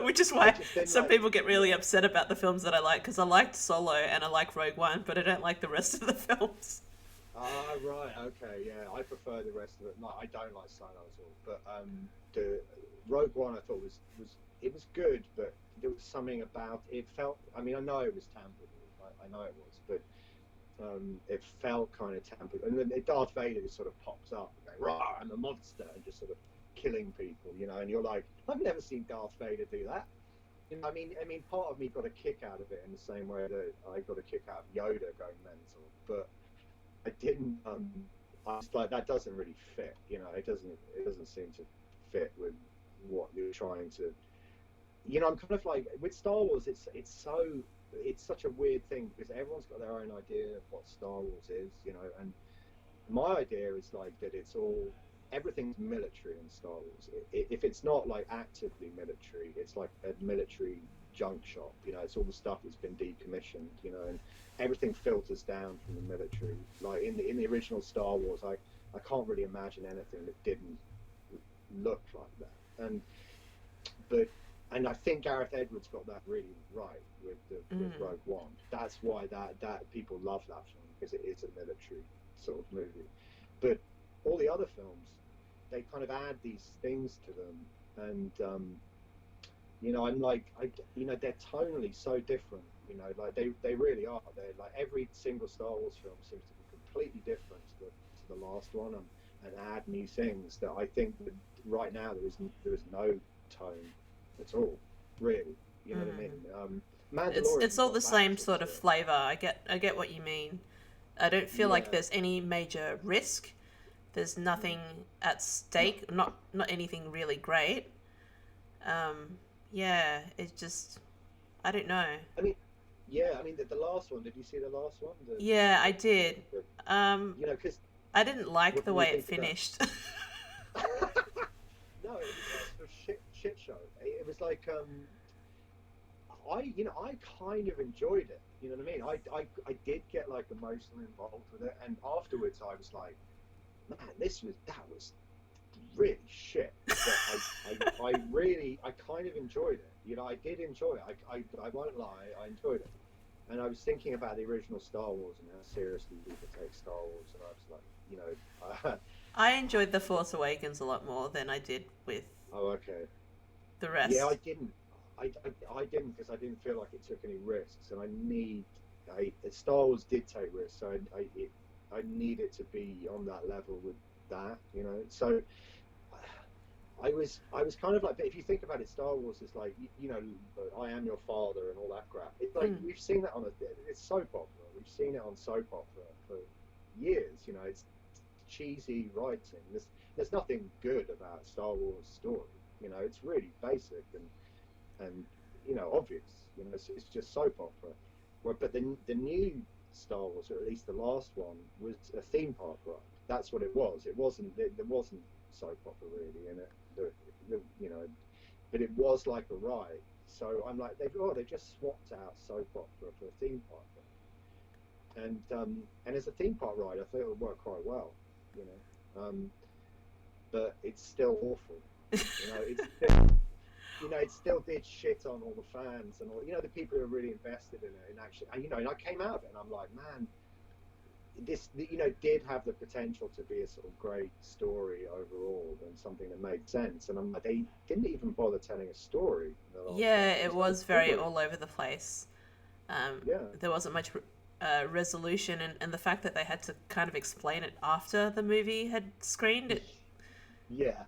Which is I why just didn't some like. people get really Yeah. upset about the films that I like, because I liked Solo and I like Rogue One, but I don't like the rest of the films. Ah, right, okay, yeah. I prefer the rest of it. No, I don't like Solo at all. But the Rogue One, I thought was it was good, but there was something about it felt. I mean, I know it was tampered with. I know it was, but it felt kind of tampered. And then Darth Vader just sort of pops up and going, "Rah, I'm a monster," and just sort of killing people, and you're like, I've never seen Darth Vader do that. I mean, part of me got a kick out of it in the same way that I got a kick out of Yoda going mental, but I didn't. I was like, that doesn't really fit. It doesn't seem to fit with what you're trying to. I'm kind of like with Star Wars. It's such a weird thing because everyone's got their own idea of what Star Wars is. And my idea is like that it's all everything's military in Star Wars. If it's not like actively military, it's like a military junk shop. It's all the stuff that's been decommissioned. And everything filters down from the military. Like in the original Star Wars, I can't really imagine anything that didn't look like that. But and I think Gareth Edwards got that really right with Mm. Rogue One. That's why that people love that film because it is a military sort of movie. But all the other films, they kind of add these things to them, and I'm like, they're tonally so different. Like they really are. They're like every single Star Wars film seems to be completely different to the last one, and add new things that I think that right now there is no tone at all, really. You know what I Mm. mean? It's Mandalorian's all the got that same sort of sort of stuff. flavor. I get what you mean. I don't feel like Yeah, there's any major risk. There's mm, nothing at no. stake. Not anything really great. Yeah, it's just I don't know. I mean, yeah. I mean, the last one. Did you see the last one? Yeah, I did. The Um, because I didn't like what the did you way it think of that? finished. No, it was a sort of shit show. It was like I kind of enjoyed it. You know what I mean? I did get like emotionally involved with it, and afterwards I was like, man, that was really shit. But I kind of enjoyed it. You know, I did enjoy it. I won't lie, I enjoyed it. And I was thinking about the original Star Wars and how seriously people take Star Wars, and I was like, you know, I enjoyed The Force Awakens a lot more than I did with oh, okay. the Yeah, I rest. didn't. I didn't because I didn't feel like it took any risks, and Star Wars did take risks, so I need it to be on that level with that, you know. So I was kind of like, but if you think about it, Star Wars is like, you know, I am your father and all that crap. It's like Mm. we've seen that it's soap opera. We've seen it on soap opera for years. You know, it's cheesy writing. There's nothing good about Star Wars story. You know, it's really basic and you know obvious. You know, it's just soap opera. Well, but the new Star Wars, or at least the last one, was a theme park ride. That's what it was. It wasn't. There wasn't soap opera really in it. You know, but it was like a ride. So I'm like, they just swapped out soap opera for a theme park ride. And as a theme park ride, I thought it would work quite well. You know, but it's still awful. You know, it still did shit on all the fans and all, you know, the people who are really invested in it. And actually, you know, and I came out of it and I'm like, man, this, you know, did have the potential to be a sort of great story overall and something that made sense. And I'm like, they didn't even bother telling a story in the last one. Yeah, There it was no was very story. all over the place. Yeah, There wasn't much resolution, and the fact that they had to kind of explain it after the movie had screened it. yeah,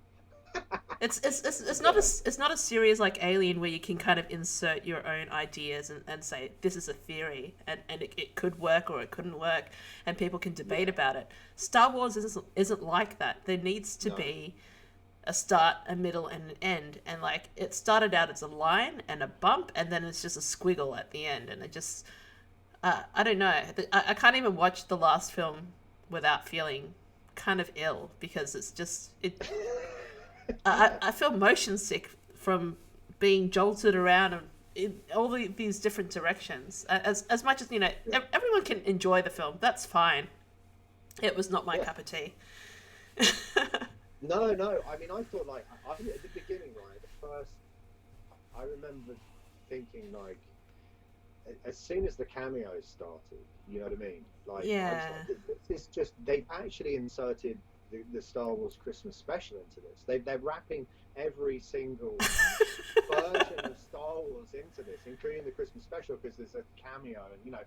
It's not a yeah, it's not a series like Alien where you can kind of insert your own ideas and say this is a theory and it could work or it couldn't work and people can debate yeah. about it. Star Wars isn't like that. There needs to No, be a start, a middle, and an end. And like it started out as a line and a bump, and then it's just a squiggle at the end, and it just I don't know. I can't even watch the last film without feeling kind of ill because it's just it. I feel motion sick from being jolted around in all these different directions. As much as you know, yeah, everyone can enjoy the film. That's fine. It was not my yeah. cup of tea. No, no. I mean, I thought like at the beginning, right? The first, I remember thinking like, as soon as the cameos started, you know what I mean? Like, I was Yeah, like, this is just, they've actually inserted the Star Wars Christmas special into this. They're wrapping every single version of Star Wars into this, including the Christmas special, because there's a cameo, and you know,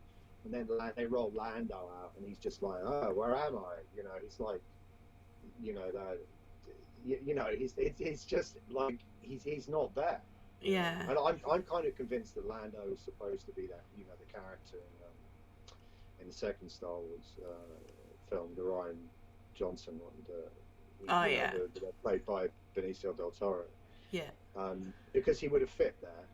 and then they roll Lando out, and he's just like, oh, where am I? You know, he's like, you know, that, you know, it's just like he's not there. You know, yeah, and I'm kind of convinced that Lando is supposed to be that, you know, the character in the second Star Wars film, the Ryan Johnson one, oh you know, yeah, played by Benicio del Toro, yeah, because he would have fit there.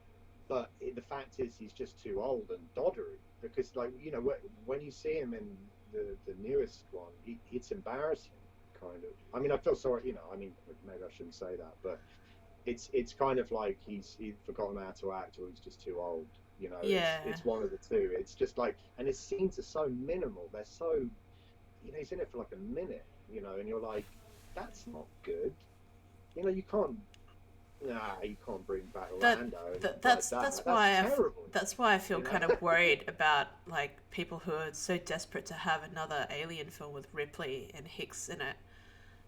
But the fact is, he's just too old and doddery. Because, like, you know, when you see him in the newest one, it's embarrassing, kind of. I mean, I feel sorry, you know. I mean, maybe I shouldn't say that, but it's kind of like he's forgotten how to act, or he's just too old. You know, yeah. it's one of the two. It's just like, and his scenes are so minimal. They're so, you know, he's in it for like a minute. You know, and you're like, that's not good. You know, you can't. Nah, you can't bring back that, Lando like that's that. That's why terrible. that's why I feel You kind know? of worried about like people who are so desperate to have another Alien film with Ripley and Hicks in it.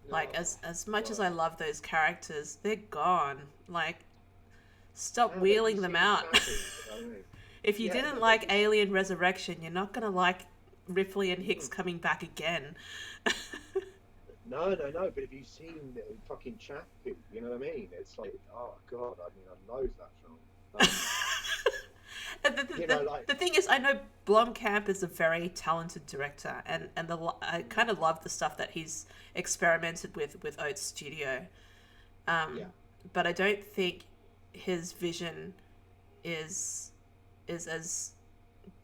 Like Oh, as much as God. I love those characters, they're gone. Like stop Have you wheeling them seen out. Chappie? I mean, If you yeah, didn't no, but like Alien Resurrection, you're not gonna like Ripley and Hicks mm, coming back again. no, no, no. But have you seen fucking Chappie? You know what I mean? It's like, oh God. I mean, I loathe that film. And the, You the, know, like, the thing is, I know Blomkamp is a very talented director, and I mm, kind of love the stuff that he's experimented with Oats Studio. yeah, But I don't think his vision is is as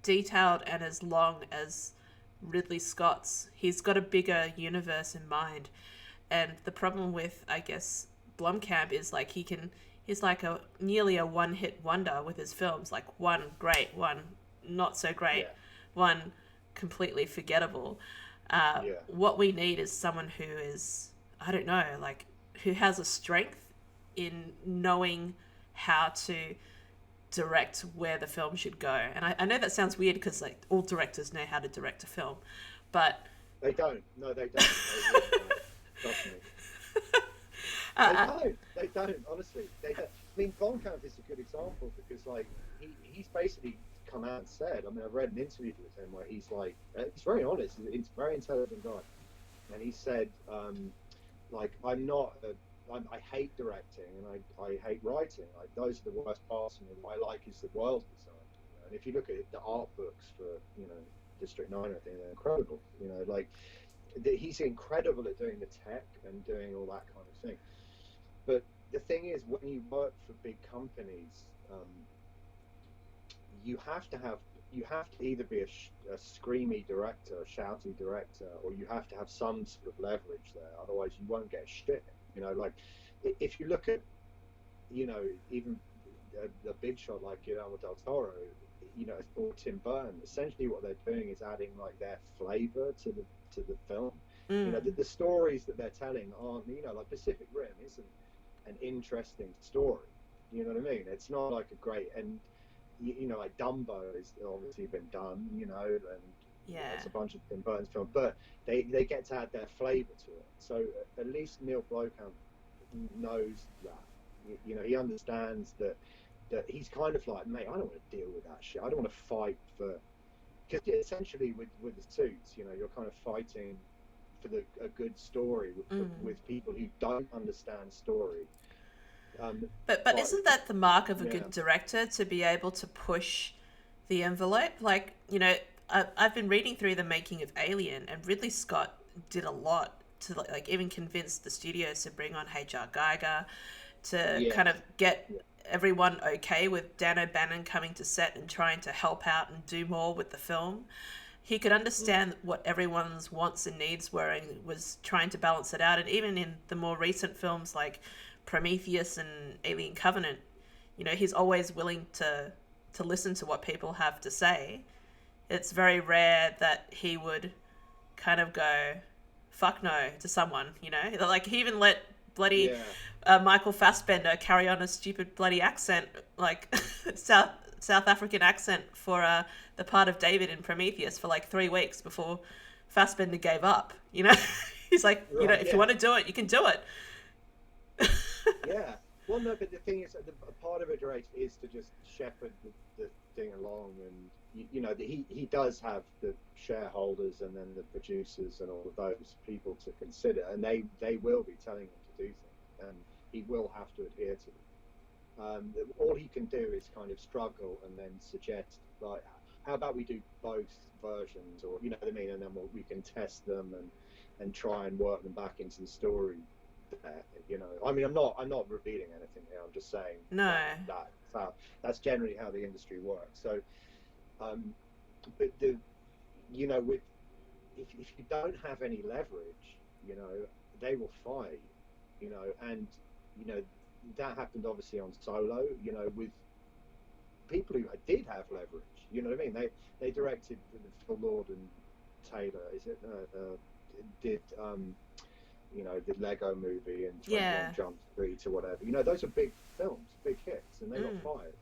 detailed and as long as Ridley Scott's. He's got a bigger universe in mind, and the problem with I guess Blomkamp is like He's like a nearly a one-hit wonder with his films, like one great, one not so great, Yeah, one completely forgettable. yeah, What we need is someone who is, I don't know, like who has a strength in knowing how to direct where the film should go. And I know that sounds weird because like all directors know how to direct a film, but they don't. No, they don't. They really don't. Trust me. They uh, don't. They don't. Honestly, they don't. I mean, Blomkamp is a good example because, like, he's basically come out and said. I mean, I've read an interview with him where he's like, he's very honest. He's a very intelligent guy, and he said, like, I hate directing and I hate writing. Like, those are the worst parts of me. What I like is the world design. You know? And if you look at the art books for, District 9, I think they're incredible. Like, he's incredible at doing the tech and doing all that kind of thing. But the thing is, when you work for big companies, you have to have you have to either be a screamy director, a shouty director, or you have to have some sort of leverage there. Otherwise, you won't get shit. Like if you look at, even a big shot like Guillermo del Toro, or Tim Burton. Essentially, what they're doing is adding like their flavor to the film. The stories that they're telling aren't, like Pacific Rim isn't an interesting story. You know what I mean? It's not like a great, and like Dumbo has obviously been done, and yeah. it's a bunch of Tim Burton's films, but they get to add their flavour to it. So at least Neil Blomkamp knows that. He understands that he's kind of like, mate, I don't want to deal with that shit. I don't want to fight for, because essentially with the suits, you're kind of fighting for a good story with people who don't understand story. But isn't that the mark of a Yeah, good director to be able to push the envelope? Like, I've been reading through the making of Alien, and Ridley Scott did a lot to like even convince the studios to bring on H.R. Geiger, to yeah, kind of get yeah. everyone okay with Dan O'Bannon coming to set and trying to help out and do more with the film. He could Mm. understand what everyone's wants and needs were and was trying to balance it out. And even in the more recent films like Prometheus and Alien Covenant, he's always willing to listen to what people have to say. It's very rare that he would kind of go fuck no to someone. Like he even let bloody Yeah. Michael Fassbender carry on a stupid bloody accent, like South African accent for the part of David in Prometheus for like 3 weeks before Fassbender gave up. He's like, Right. if you Yeah. want to do it, you can do it. Yeah. Well, no, but the thing is, a part of a director is to just shepherd the thing along, and he does have the shareholders and then the producers and all of those people to consider, and they will be telling him to do things, and he will have to adhere to them. All he can do is kind of struggle and then suggest, like, how about we do both versions, or you know what I mean, and then we can test them and try and work them back into the story. I mean, I'm not revealing anything here. I'm just saying No. that's generally how the industry works. So, um, but with if you don't have any leverage, they will fight. And you know that happened obviously on Solo. With people who did have leverage. You know what I mean? They directed Phil Lord and Taylor. Is it did the Lego Movie and Yeah. 21 Jump Street or whatever. Those are big films, big hits, and they got fired.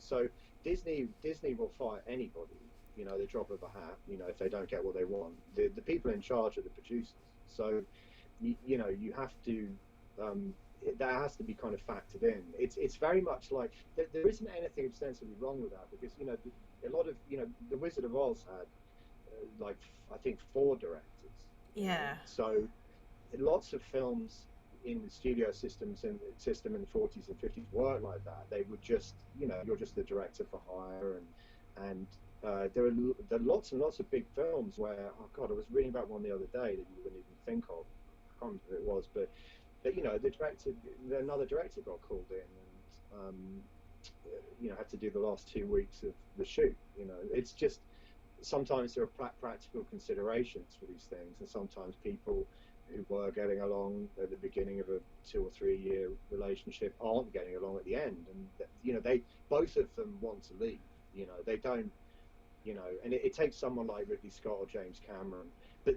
So Disney will fire anybody. The drop of a hat. If they don't get what they want, the people in charge are the producers. So you have to. That has to be kind of factored in. It's very much like there isn't anything ostensibly wrong with that, because a lot of the Wizard of Oz had like I think 4 directors. Yeah. So lots of films in the studio system in the 40s and 50s work like that. They would just you're just the director for hire, and there are lots and lots of big films where, oh god, I was reading about one the other day that you wouldn't even think of. I can't remember who it was, but another director got called in and had to do the last 2 weeks of the shoot. It's just sometimes there are practical considerations for these things, and sometimes people who were getting along at the beginning of a 2 or 3 year relationship aren't getting along at the end, and they both of them want to leave. They don't. And it takes someone like Ridley Scott or James Cameron, but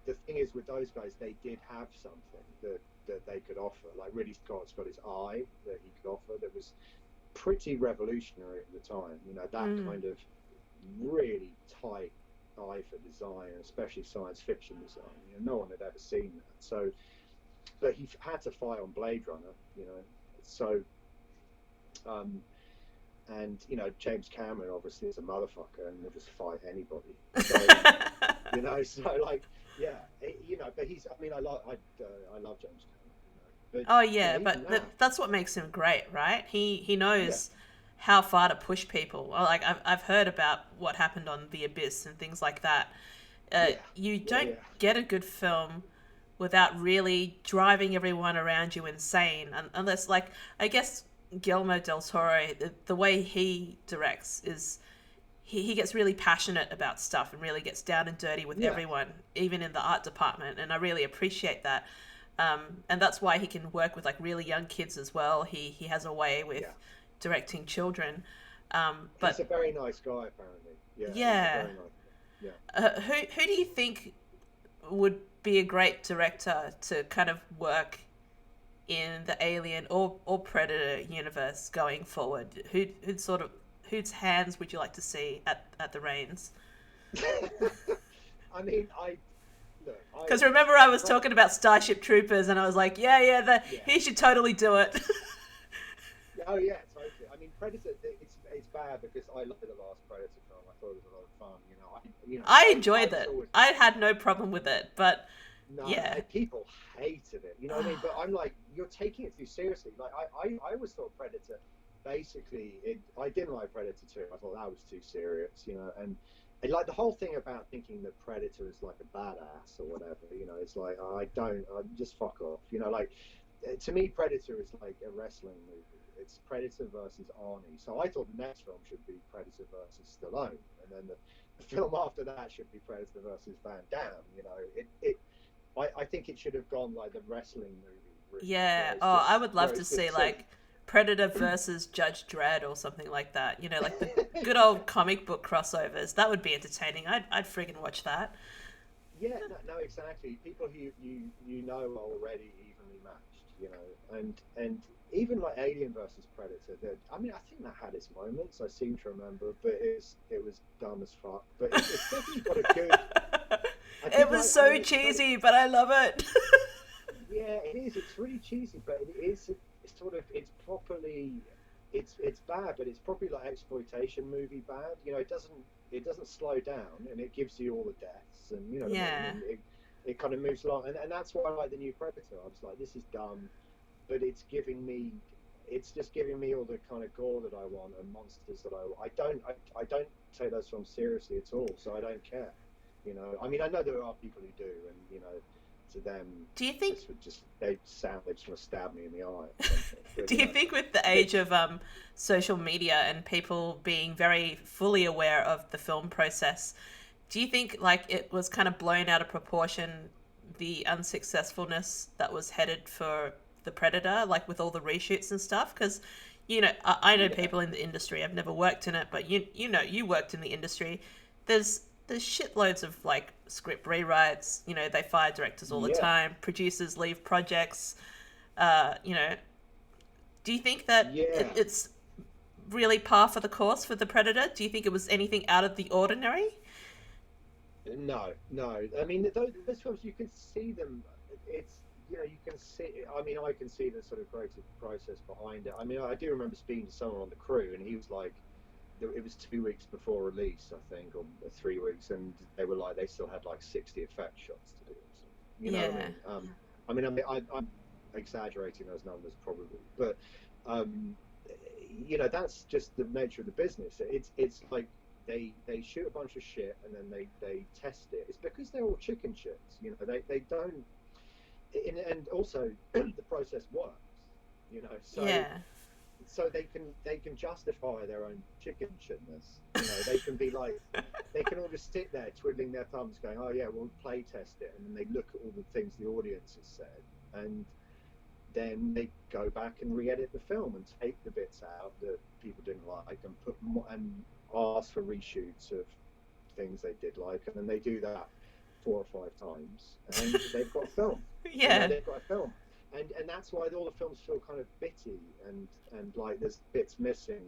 the thing is with those guys, they did have something that they could offer. Like Ridley Scott's got his eye that he could offer that was pretty revolutionary at the time. That kind of really tight eye for design, especially science fiction design. No one had ever seen that. So, but he had to fight on Blade Runner. So, and James Cameron obviously is a motherfucker and will just fight anybody. So, so like, yeah, but he's. I mean, I love James Cameron. But Oh yeah, even but that's what makes him great, right? He knows how far to push people. Like I've heard about what happened on The Abyss and things like that. You don't get a good film without really driving everyone around you insane, unless, like, I guess Guillermo del Toro, the way he directs is he gets really passionate about stuff and really gets down and dirty with everyone, even in the art department, and I really appreciate that. And that's why he can work with like really young kids as well. He has a way with directing children. But he's a very nice guy, apparently. Yeah. Very nice. Yeah. Who do you think would be a great director to kind of work in the Alien or Predator universe going forward? Whose hands would you like to see at the reins? I mean, because remember I was talking about Starship Troopers and I was like, he should totally do it. Oh yeah, totally. I mean, Predator, it's bad because I loved the last Predator film. I thought it was a lot of fun. I enjoyed it. I had no problem with it, but people hated it. You know what I mean? But I'm like, you're taking it too seriously. Like I always thought Predator, basically, I didn't like Predator 2. I thought that was too serious. And like the whole thing about thinking that Predator is like a badass or whatever. It's like I just fuck off. Like to me, Predator is like a wrestling movie. It's Predator versus Arnie. So I thought the next film should be Predator versus Stallone, and then the film after that should be Predator versus Van Damme. I think it should have gone like the wrestling movie. Yeah. I would love to see like Predator versus Judge Dredd or something like that. Like the good old comic book crossovers. That would be entertaining. I'd friggin' watch that. Yeah. No, exactly. People who you know are already evenly matched. And even like Alien versus Predator, I think that had its moments. I seem to remember, but it was dumb as fuck. But it's definitely got a good. It was so cheesy, but I love it. Yeah, it is. It's really cheesy, but it is. It's sort of. It's properly. It's bad, but it's probably like exploitation movie bad. It doesn't slow down, and it gives you all the deaths, and it kind of moves along, and that's why I like the new Predator. I was like, this is dumb. But it's just giving me all the kind of gore that I want and monsters that I don't take those films seriously at all, so I don't care. I mean, I know there are people who do, and to them, do you think they just want to stab me in the eye? But, do you think with the age of social media and people being very fully aware of the film process, do you think like it was kind of blown out of proportion, the unsuccessfulness that was headed for the Predator, like with all the reshoots and stuff? Because I know people in the industry. I've never worked in it, but you worked in the industry. There's shitloads of like script rewrites. They fire directors all the time. Producers leave projects. Do you think that it's really par for the course for the Predator? Do you think it was anything out of the ordinary? No. I mean, those films, you can see them. It's you can see. I mean, I can see the sort of creative process behind it. I mean, I do remember speaking to someone on the crew, and he was like, it was 2 weeks before release, I think, or 3 weeks, and they were like, they still had like 60 effect shots to do. You know what I mean? I'm exaggerating those numbers probably, but that's just the nature of the business. It's like they shoot a bunch of shit and then they test it. It's because they're all chicken shits. They don't. And also the process works, so so they can justify their own chicken shitness. You know, they can be like, they can all just sit there twiddling their thumbs, going, "Oh yeah, we'll play test it," and then they look at all the things the audience has said, and then they go back and re-edit the film and take the bits out that people didn't like and put and ask for reshoots of things they did like, and then they do that 4 or 5 times, and they've got a film. You know, Yeah. they've got a film, and that's why all the films feel kind of bitty and like there's bits missing,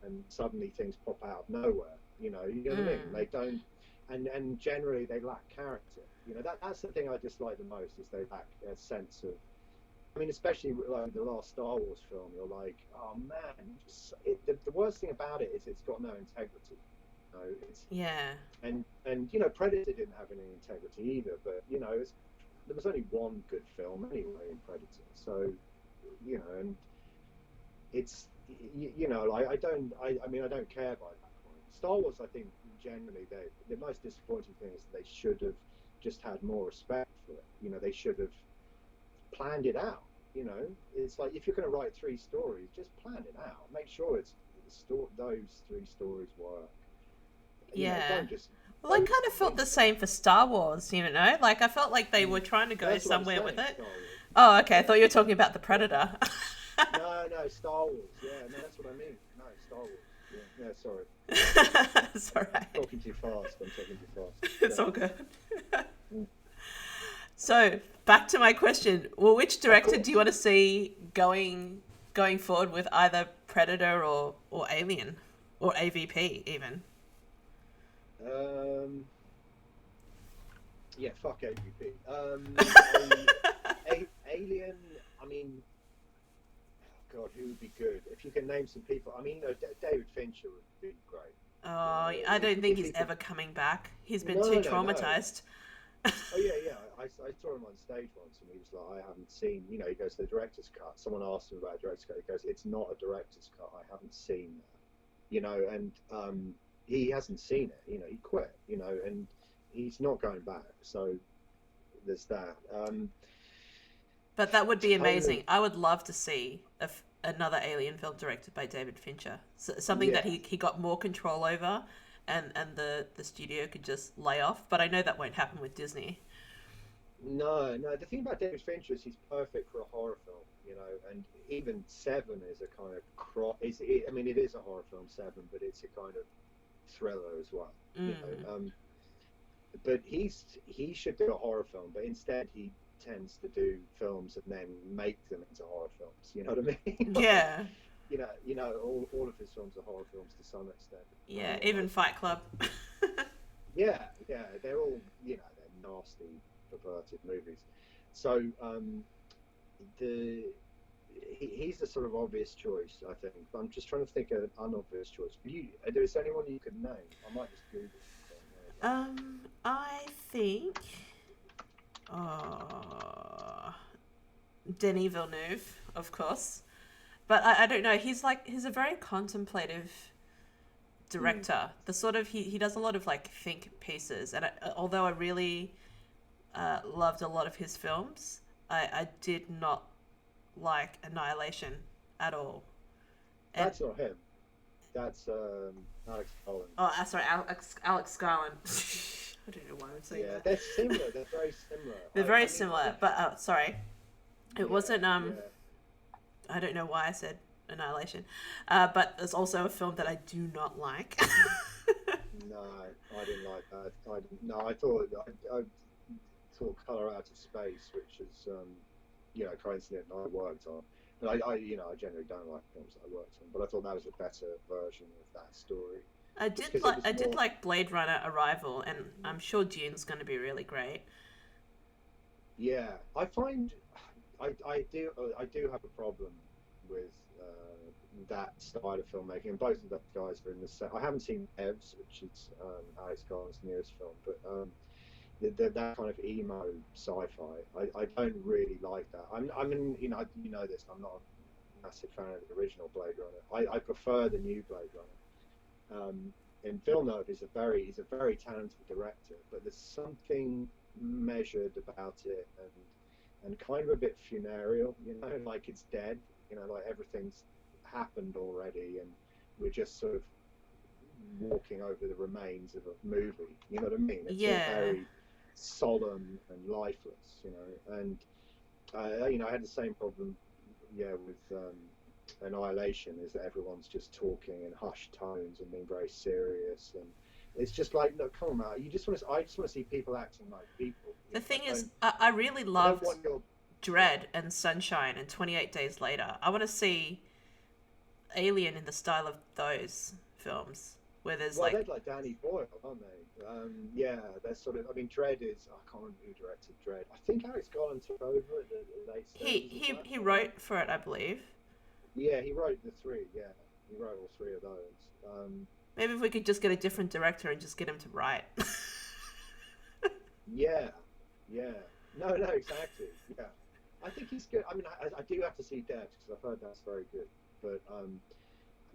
and suddenly things pop out of nowhere. You know what I mean? They don't, and generally they lack character. You know, that's the thing I dislike the most, is they lack a sense of. I mean, especially like the last Star Wars film, you're like, oh man, the worst thing about it is it's got no integrity. You know, it's Yeah. and you know, Predator didn't have any integrity either, but you know, there was only one good film anyway in Predator, so you know, and it's you know, like I mean, I don't care by that point. Star Wars, I think generally the most disappointing thing is they should have just had more respect for it. You know, they should have planned it out. You know, it's like if you're going to write 3 stories, just plan it out. Make sure those 3 stories work. You know, Yeah. don't just Well, I go kind of for felt things. the same for Star Wars, you know? Like, I felt like they were trying to go That's what I'm somewhere with saying. it. Star Wars. Oh, okay. I Yeah, thought you were talking about the Predator. no, no, Star Wars. Yeah, no, that's what I mean. No, Star Wars. Yeah, yeah. Sorry, It's all I'm right. talking too fast. I'm talking too fast. It's Yeah. all good. Mm. So, back to my question. Well, which Of director do you course. want to see going forward with either Predator or Alien or AVP even? Um, yeah, fuck AVP. Alien. I mean, oh God, who would be good? If you can name some people, I mean, you know, David Fincher would be great. Oh, You know, I don't think if he's he could. ever coming back. He's been too No, no, no. traumatized. Oh yeah, yeah. I saw him on stage once, and he was like, "I haven't seen." You know, he goes to the director's cut. Someone asked him about a director's cut. He goes, "It's not a director's cut. I haven't seen that." You know, and he hasn't seen it. You know, he quit. You know, and he's not going back. So there's that. But that would be Totally. amazing. I would love to see another Alien film directed by David Fincher. Something that Yeah. he got more control over, and the studio could just lay off. But I know that won't happen with Disney. No, no. The thing about David Fincher is he's perfect for a horror film. You know, and even Seven is a kind of I mean, it is a horror film, Seven, but it's a kind of thriller as well. You Mm. know, but he should do a horror film, but instead he tends to do films and then make them into horror films. You know what I mean? Like, Yeah, all of his films are horror films to some extent. yeah. Well, Even most of Fight them. Club. Yeah, yeah, they're all they're nasty, perverted movies. So the he's the sort of obvious choice, I think. But I'm just trying to think of an unobvious choice. Is there anyone you could name? I might just Google some. I think. Oh, Denis Villeneuve, of course. But I don't know. He's a very contemplative director. The sort of he does a lot of like think pieces, and although I really loved a lot of his films, I did not like Annihilation at all. And That's not him. That's Alex Collins. oh, sorry, Alex Garland. I don't know why I'm saying Yeah, that. they're similar. They're very similar. They're very I mean, I similar, think. but sorry, it Yeah, wasn't. yeah. I don't know why I said Annihilation, but there's also a film that I do not like. No, I didn't like that. I didn't, no, I saw Color Out of Space, which is coincident I worked on. But I generally don't like films that I worked on. But I thought that was a better version of that story, just because it was I did more. like Blade Runner Arrival, and I'm sure Dune's going to be really great. Yeah, I find I do have a problem with that style of filmmaking, and both of those guys are in the set. I haven't seen Evs, which is Alex Garland's newest film, but that kind of emo sci-fi, I don't really like that. I'm in, you know this. I'm not a massive fan of the original Blade Runner. I prefer the new Blade Runner. And Villeneuve he's a very talented director, but there's something measured about it, and kind of a bit funereal, like it's dead, like everything's happened already, and we're just sort of walking over the remains of a movie. You know what I mean? It's all Yeah. very solemn and lifeless, and I had the same problem, yeah, with Annihilation, is that everyone's just talking in hushed tones and being very serious, and it's just like, look, come on, man, I just want to see people acting like people. The thing I is, don't, I really I don't loved want your, yeah. Dread and Sunshine and 28 Days Later. I want to see Alien in the style of those films, where there's Well, they're like like Danny Boyle, aren't they? Yeah, they're sort of. I mean, Dredd is. I can't remember who directed Dredd. I think Alex Garland took over at the late he stages of he that. he Maybe. wrote for it, I believe. Yeah, he wrote the three. Yeah, he wrote all three of those. Maybe if we could just get a different director and just get him to write. Yeah, yeah. No, no, exactly. Yeah, I think he's good. I mean, I do have to see Dead because I've heard that's very good. But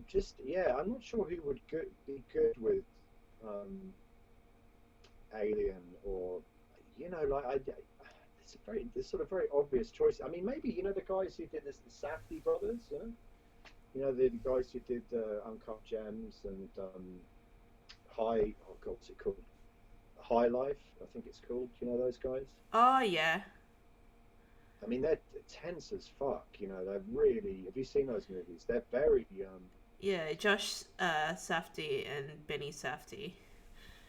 just yeah, I'm not sure who would be good with um, Alien, or like it's sort of very obvious choice. I mean, maybe the guys who did this, the Safdie brothers, the guys who did Uncut Gems and High. Oh God, what's it called? High Life, I think it's called. Do you know those guys? Oh yeah, I mean, they're tense as fuck. They're really. Have you seen those movies? They're very. yeah. Josh Safdie and Benny Safdie.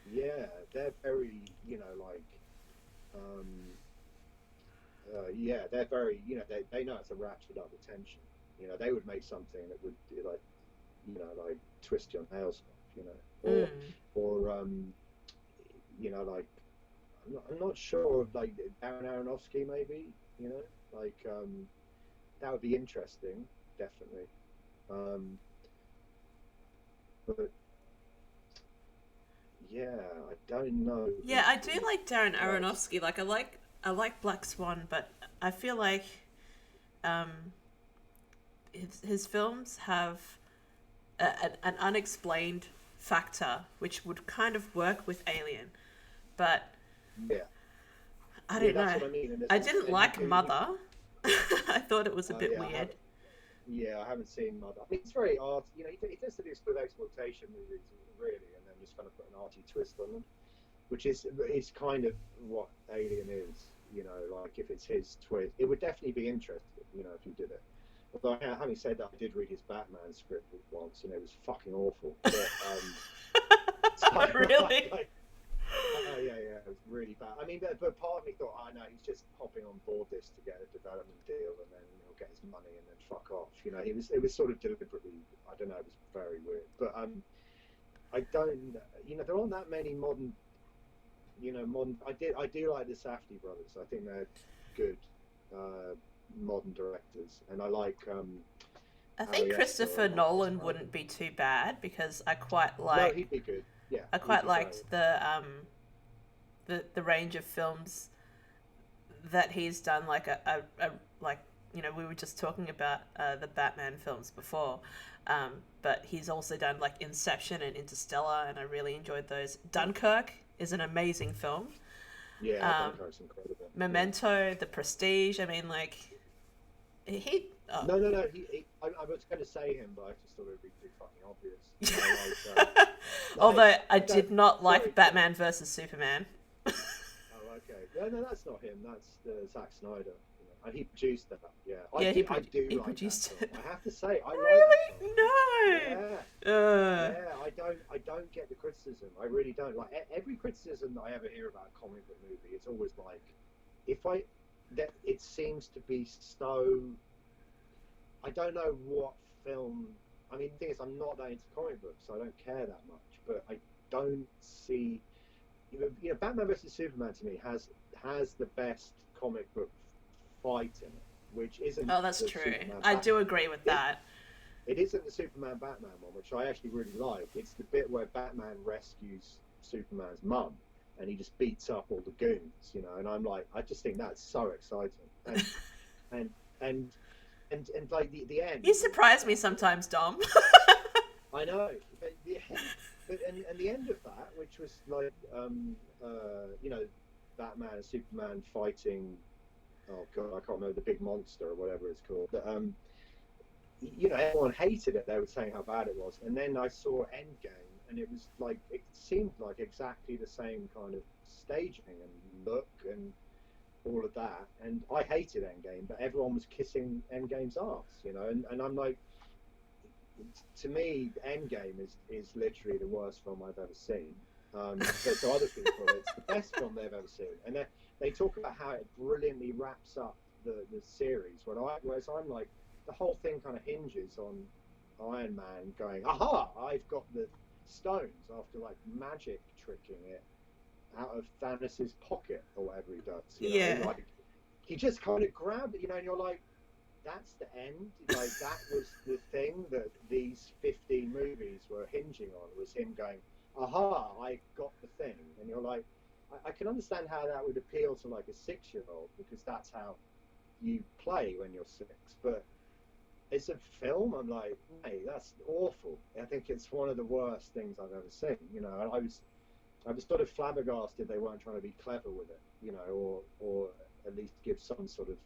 Yeah, they're very. Like. Um, yeah, they're very. They know how to ratchet up the tension. They would make something that would like, like twist your nails off. Or, Mm. or like I'm not sure. Like Darren Aronofsky, maybe. Like that would be interesting, definitely. Um, but yeah, I don't know who Yeah, I do to like Darren suggest. Aronofsky. Like I like Black Swan, but I feel like um, his films have an unexplained factor which would kind of work with Alien, but Yeah, I yeah, don't that's know. what I mean. I didn't And like Mother. I thought it was a bit yeah, I weird. haven't. Yeah, I haven't seen Mother. I mean, it's very art. He tends to do sort of exploitation movies, really, and then just kind of put an arty twist on them, which is kind of what Alien is. Like if it's his twist, it would definitely be interesting. If you did it. Although having said that, I did read his Batman script once, and it was fucking awful. But so, Really? like, oh yeah, yeah, it was really bad. I mean, but part of me thought, I know he's just hopping on board this to get a development deal, and then he'll get his money and then fuck off. It was sort of deliberately. I don't know. It was very weird. But I don't. There aren't that many modern. Modern. I do like the Safdie brothers. I think they're good modern directors, and I like I think Ali Esther Christopher a lot as Nolan well. wouldn't be too bad because No, he'd be good. Yeah, I he'd quite be great. liked the range of films that he's done. Like like we were just talking about the Batman films before, but he's also done like Inception and Interstellar, and I really enjoyed those. Dunkirk is an amazing film. Yeah, Um, Dunkirk's incredible. Yeah. Memento, The Prestige. I mean, like he. Oh. No, no, no. I was going to say him, but I just thought it would be too fucking obvious. Although I I don't. did not Sorry. like Batman versus Superman. Oh, okay. No, no, that's not him. That's Zack Snyder. And he produced that. Yeah, Yeah, I do he like that produced film. it. I have to say, I like that film. Really? Yeah, No. yeah. I don't get the criticism. I really don't. Like every criticism that I ever hear about a comic book movie, it's always like, if I that it seems to be so. I don't know what film. I mean, the thing is, I'm not that into comic books, so I don't care that much. But I don't see. Batman versus Superman to me has the best comic book fight in it, which isn't Oh, that's the true. Superman I do Batman agree one. with It that. it isn't the Superman Batman one, which I actually really like. It's the bit where Batman rescues Superman's mum, and he just beats up all the goons, And I'm like, I just think that's so exciting, and and and like the end. You surprise me sometimes, Dom. I know, but and the end of that, which was like Batman and Superman fighting. Oh God, I can't remember the big monster or whatever it's called. everyone hated it. They were saying how bad it was, and then I saw Endgame, and it was like it seemed like exactly the same kind of staging and look and all of that. And I hated Endgame, but everyone was kissing Endgame's ass, and I'm like, to me, Endgame is literally the worst film I've ever seen. But to other people, it's the best film they've ever seen, and they talk about how it brilliantly wraps up the series. Whereas I'm like, the whole thing kind of hinges on Iron Man going, "Aha! I've got the stones," after like magic tricking it out of Thanos's pocket or whatever he does. Yeah. Like he just kind of grabbed it, and you're like, that's the end. Like that was the thing that these 15 movies were hinging on, was him going, "Aha! I got the thing," and you're like, I can understand how that would appeal to like a 6-year-old, because that's how you play when you're 6. But it's a film. I'm like, hey, that's awful. I think it's one of the worst things I've ever seen. And I was sort of flabbergasted they weren't trying to be clever with it, or at least give some sort of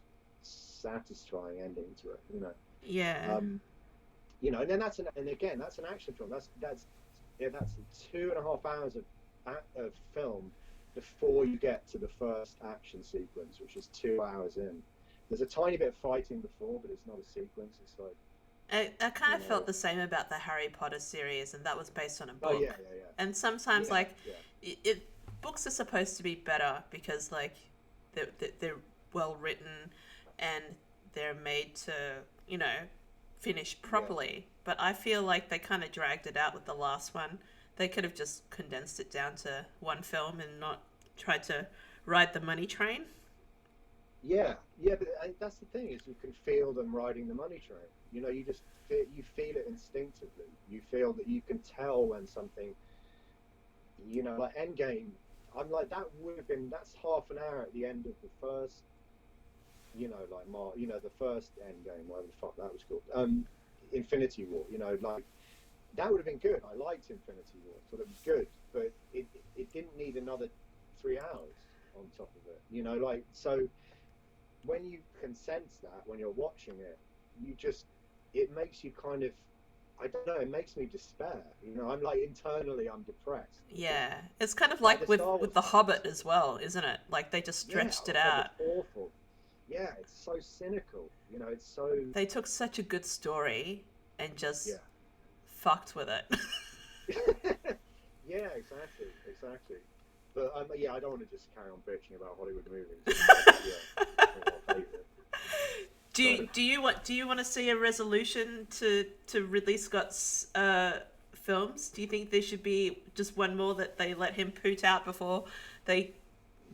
satisfying ending to it. Yeah. And then that's an action film. That's 2.5 hours of film before you get to the first action sequence, which is 2 hours in. There's a tiny bit of fighting before, but it's not a sequence. It's like, I kind of felt the same about the Harry Potter series, and that was based on a book. oh yeah. And sometimes, Yeah, like, yeah. books are supposed to be better because, like, they're well written and they're made to, finish properly. But I feel like they kind of dragged it out with the last one. They could have just condensed it down to one film and not tried to ride the money train. Yeah, but that's the thing, is you can feel them riding the money train. You feel it instinctively. You feel that you can tell when something, like Endgame. I'm like, that's half an hour at the end of the first, the first Endgame, whatever the fuck that was called, Infinity War. Like that would have been good. I liked Infinity War, so it was good, but it didn't need another 3 hours on top of it. Like so. When you can sense that when you're watching it, it makes you kind of, I don't know, it makes me despair. I'm like, internally I'm depressed. Yeah, it's kind of Like like the with Star Wars The films. Hobbit as well, isn't it? Like they just Yeah, stretched it Hobbit's out. awful. Yeah, it's so cynical. It's so, They took such a good story and just yeah. fucked with it. Yeah, exactly. But yeah, I don't want to just carry on bitching about Hollywood movies. Yeah, I hate it. Do you want to see a resolution to Ridley Scott's films? Do you think there should be just one more that they let him poot out before they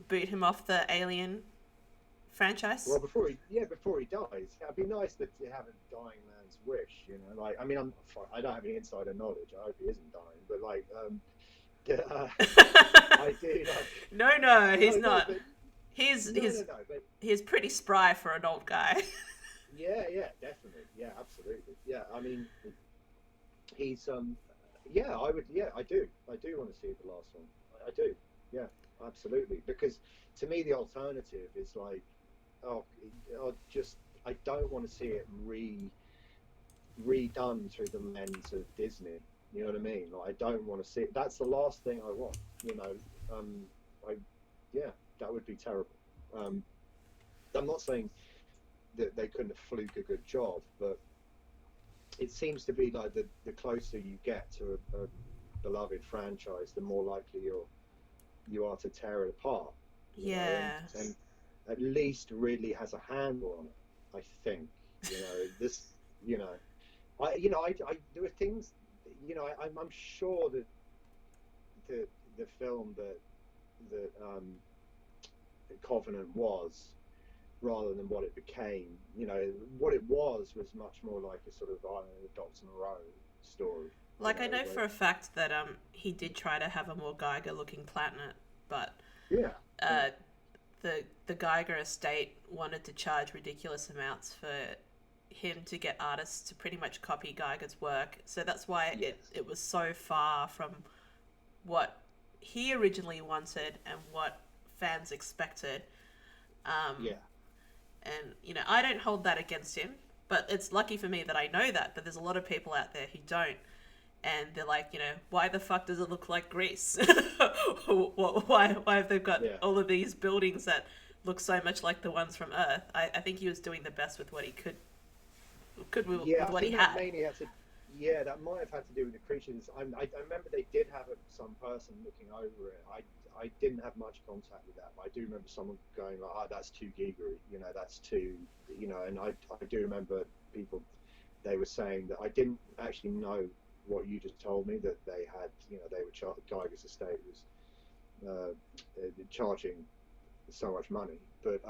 boot him off the Alien franchise? Well, before he dies, it'd be nice to have a dying man's wish. Like, I mean, I don't have any insider knowledge. I hope he isn't dying, but like, I do like. No, he's No, no, not. but He's no, he's no, but he's pretty spry for an old guy. yeah, definitely, yeah, absolutely, yeah. I mean, he's yeah, I do want to see the last one. I do, yeah, absolutely, because to me the alternative is like, oh, just I don't want to see it redone through the lens of Disney. You know what I mean? Like, I don't want to see it. That's the last thing I want. I yeah, that would be terrible. Um, I'm not saying that they couldn't have fluke a good job, but it seems to be like the closer you get to a beloved franchise, the more likely you are to tear it apart. Yeah. And at least Ridley has a handle on it. I think this. I there were things. I'm sure that the film that Covenant was, rather than what it became. What it was much more like a sort of, I don't know, Dr. Moreau story. Like, I know for a fact that he did try to have a more Geiger-looking planet, but Yeah. the Geiger estate wanted to charge ridiculous amounts for him to get artists to pretty much copy Geiger's work. So that's why Yes. it was so far from what he originally wanted and what fans expected. Yeah. And, I don't hold that against him. But it's lucky for me that I know that. But there's a lot of people out there who don't, and they're like, why the fuck does it look like Greece? Why have they got Yeah. all of these buildings that look so much like the ones from Earth? I think he was doing the best with what he could Yeah, with I what he think that had. mainly had to. Yeah, that might have had to do with the creatures. I remember they did have some person looking over it. I didn't have much contact with that, but I do remember someone going like, "Oh, that's too gigery," that's too, And I do remember people, they were saying that I didn't actually know what you just told me, that they had, they were Geiger's estate was charging so much money, but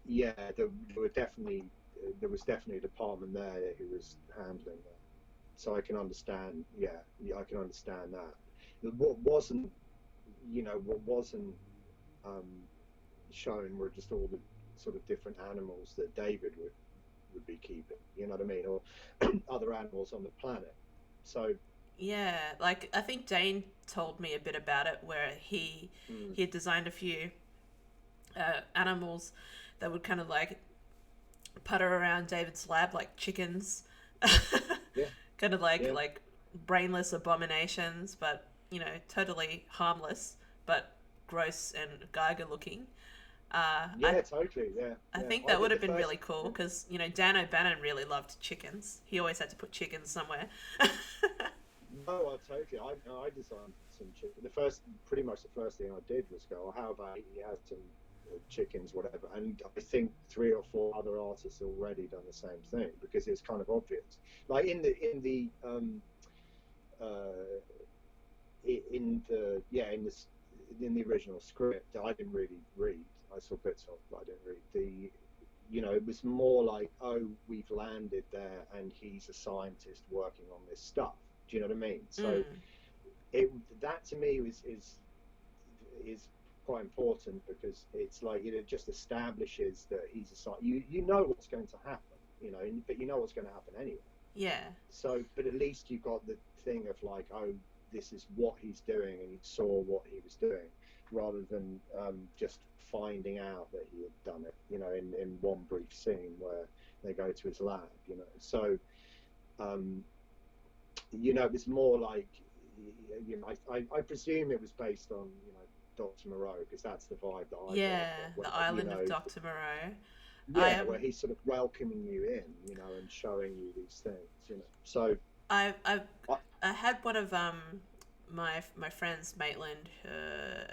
yeah, there was definitely a department there who was handling that. So I can understand. Yeah, yeah, I can understand that. What wasn't um, shown were just all the sort of different animals that David would be keeping. You know what I mean, or other animals on the planet. So Yeah, like I think Dane told me a bit about it, where mm, he had designed a few animals that would kind of like putter around David's lab like chickens, yeah, kind of yeah, like brainless abominations, but totally harmless, but gross and Geiger looking. Uh, I yeah, totally, yeah, I yeah. think I that would did the have been first. really cool Yeah. because Dan O'Bannon really loved chickens. He always had to put chickens somewhere. No, totally. I designed some chicken. Pretty much the first thing I did was go, oh, how about he has some chickens, whatever. And I think three or four other artists already done the same thing because it's kind of obvious. Like uh, in the original script, I didn't really read. I saw bits of, but I didn't read the. It was more like, oh, we've landed there, and he's a scientist working on this stuff. Do you know what I mean? So Mm, it that to me is quite important because it's like it just establishes that he's a scientist. You know what's going to happen, but you know what's going to happen anyway. yeah, So, but at least you got the thing of like, oh, this is what he's doing, and he saw what he was doing, rather than just finding out that he had done it. In one brief scene where they go to his lab. So um, it was more like, I presume it was based on Dr. Moreau, because that's the vibe that I got. yeah. That when The island of Dr. Moreau. I yeah, where am. he's sort of welcoming you in, and showing you these things. So I I, I had one of my friends, Maitland,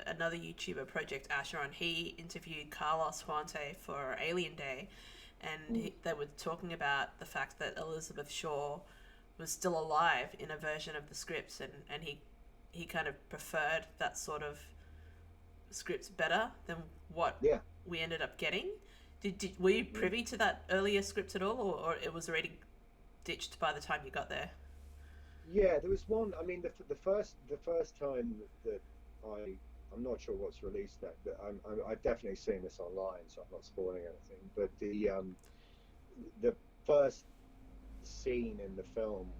another YouTuber, Project Asher, on. He interviewed Carlos Huante for Alien Day, and mm, they were talking about the fact that Elizabeth Shaw was still alive in a version of the scripts, and he kind of preferred that sort of scripts better than what yeah. we ended up getting. Were you Mm. privy to that earlier script at all, or it was already ditched by the time you got there? Yeah, there was one. I mean, the first time that I'm not sure what's released there, but I've definitely seen this online, so I'm not spoiling anything. But the first scene in the film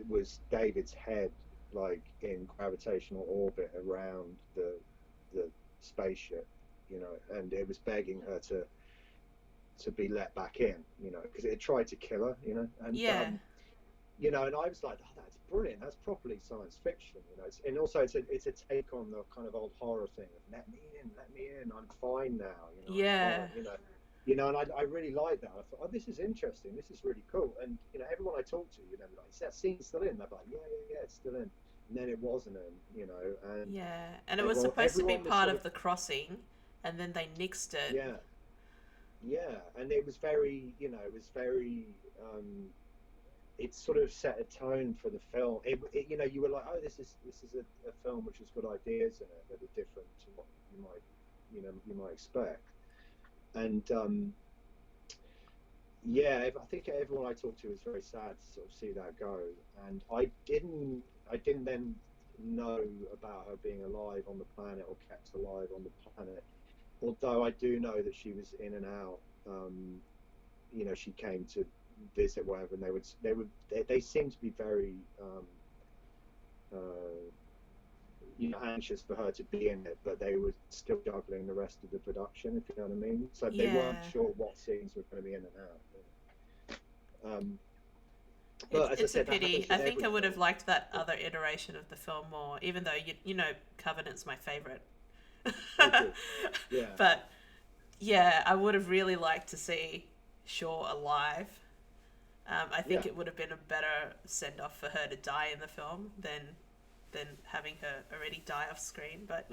was David's head, like in gravitational orbit around the spaceship, and it was begging her to be let back in, because it had tried to kill her, and Yeah, and I was like, oh, that's brilliant. That's properly science fiction, and also it's a take on the kind of old horror thing of let me in. I'm fine now, I'm yeah, fine, and I really like that. I thought, oh, this is interesting. This is really cool. And everyone I talk to, like, is that scene still in? They're like, yeah, yeah, yeah, it's still in. And then it wasn't in, and yeah. And it was everyone supposed to be everyone was part sort of of, the crossing, and then they nixed it. yeah, yeah, and it was very, it sort of set a tone for the film. You were like, oh, this is a film which has got ideas in it that are different to what you might expect. And yeah, I think everyone I talked to was very sad to sort of see that go. And I didn't then know about her being alive on the planet, or kept alive on the planet. Although I do know that she was in and out. She came to visit, whatever, and they seemed to be very, uh, anxious for her to be in it, but they were still juggling the rest of the production, if you know what I mean. So they weren't Yeah. sure what scenes were going to be in and out. But as I It's a said, that pity. happens I with think every I would have film. liked that other iteration of the film more, even though Covenant's my favorite. Oh, good. Yeah, But yeah, I would have really liked to see Shaw alive. I think yeah, it would have been a better send off for her to die in the film than having her already die off screen. But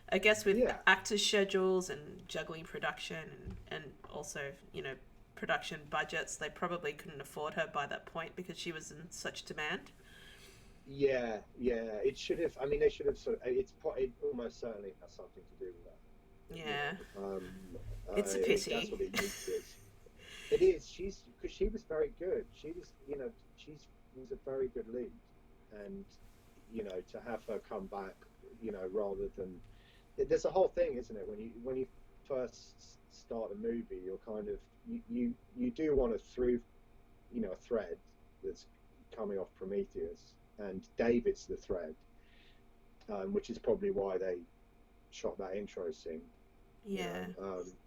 I guess with yeah, actors' schedules and juggling production and also production budgets, they probably couldn't afford her by that point because she was in such demand. yeah. It should have. I mean, they should have sort of. It almost certainly has something to do with that. Yeah, it's a That's pity. what it is. It is. She's because she was very good. She was, she's was a very good lead, and to have her come back, rather than there's a whole thing, isn't it? When you first start a movie, you're kind of you do want to through a thread that's coming off Prometheus, and David's the thread, which is probably why they shot that intro scene. Yeah,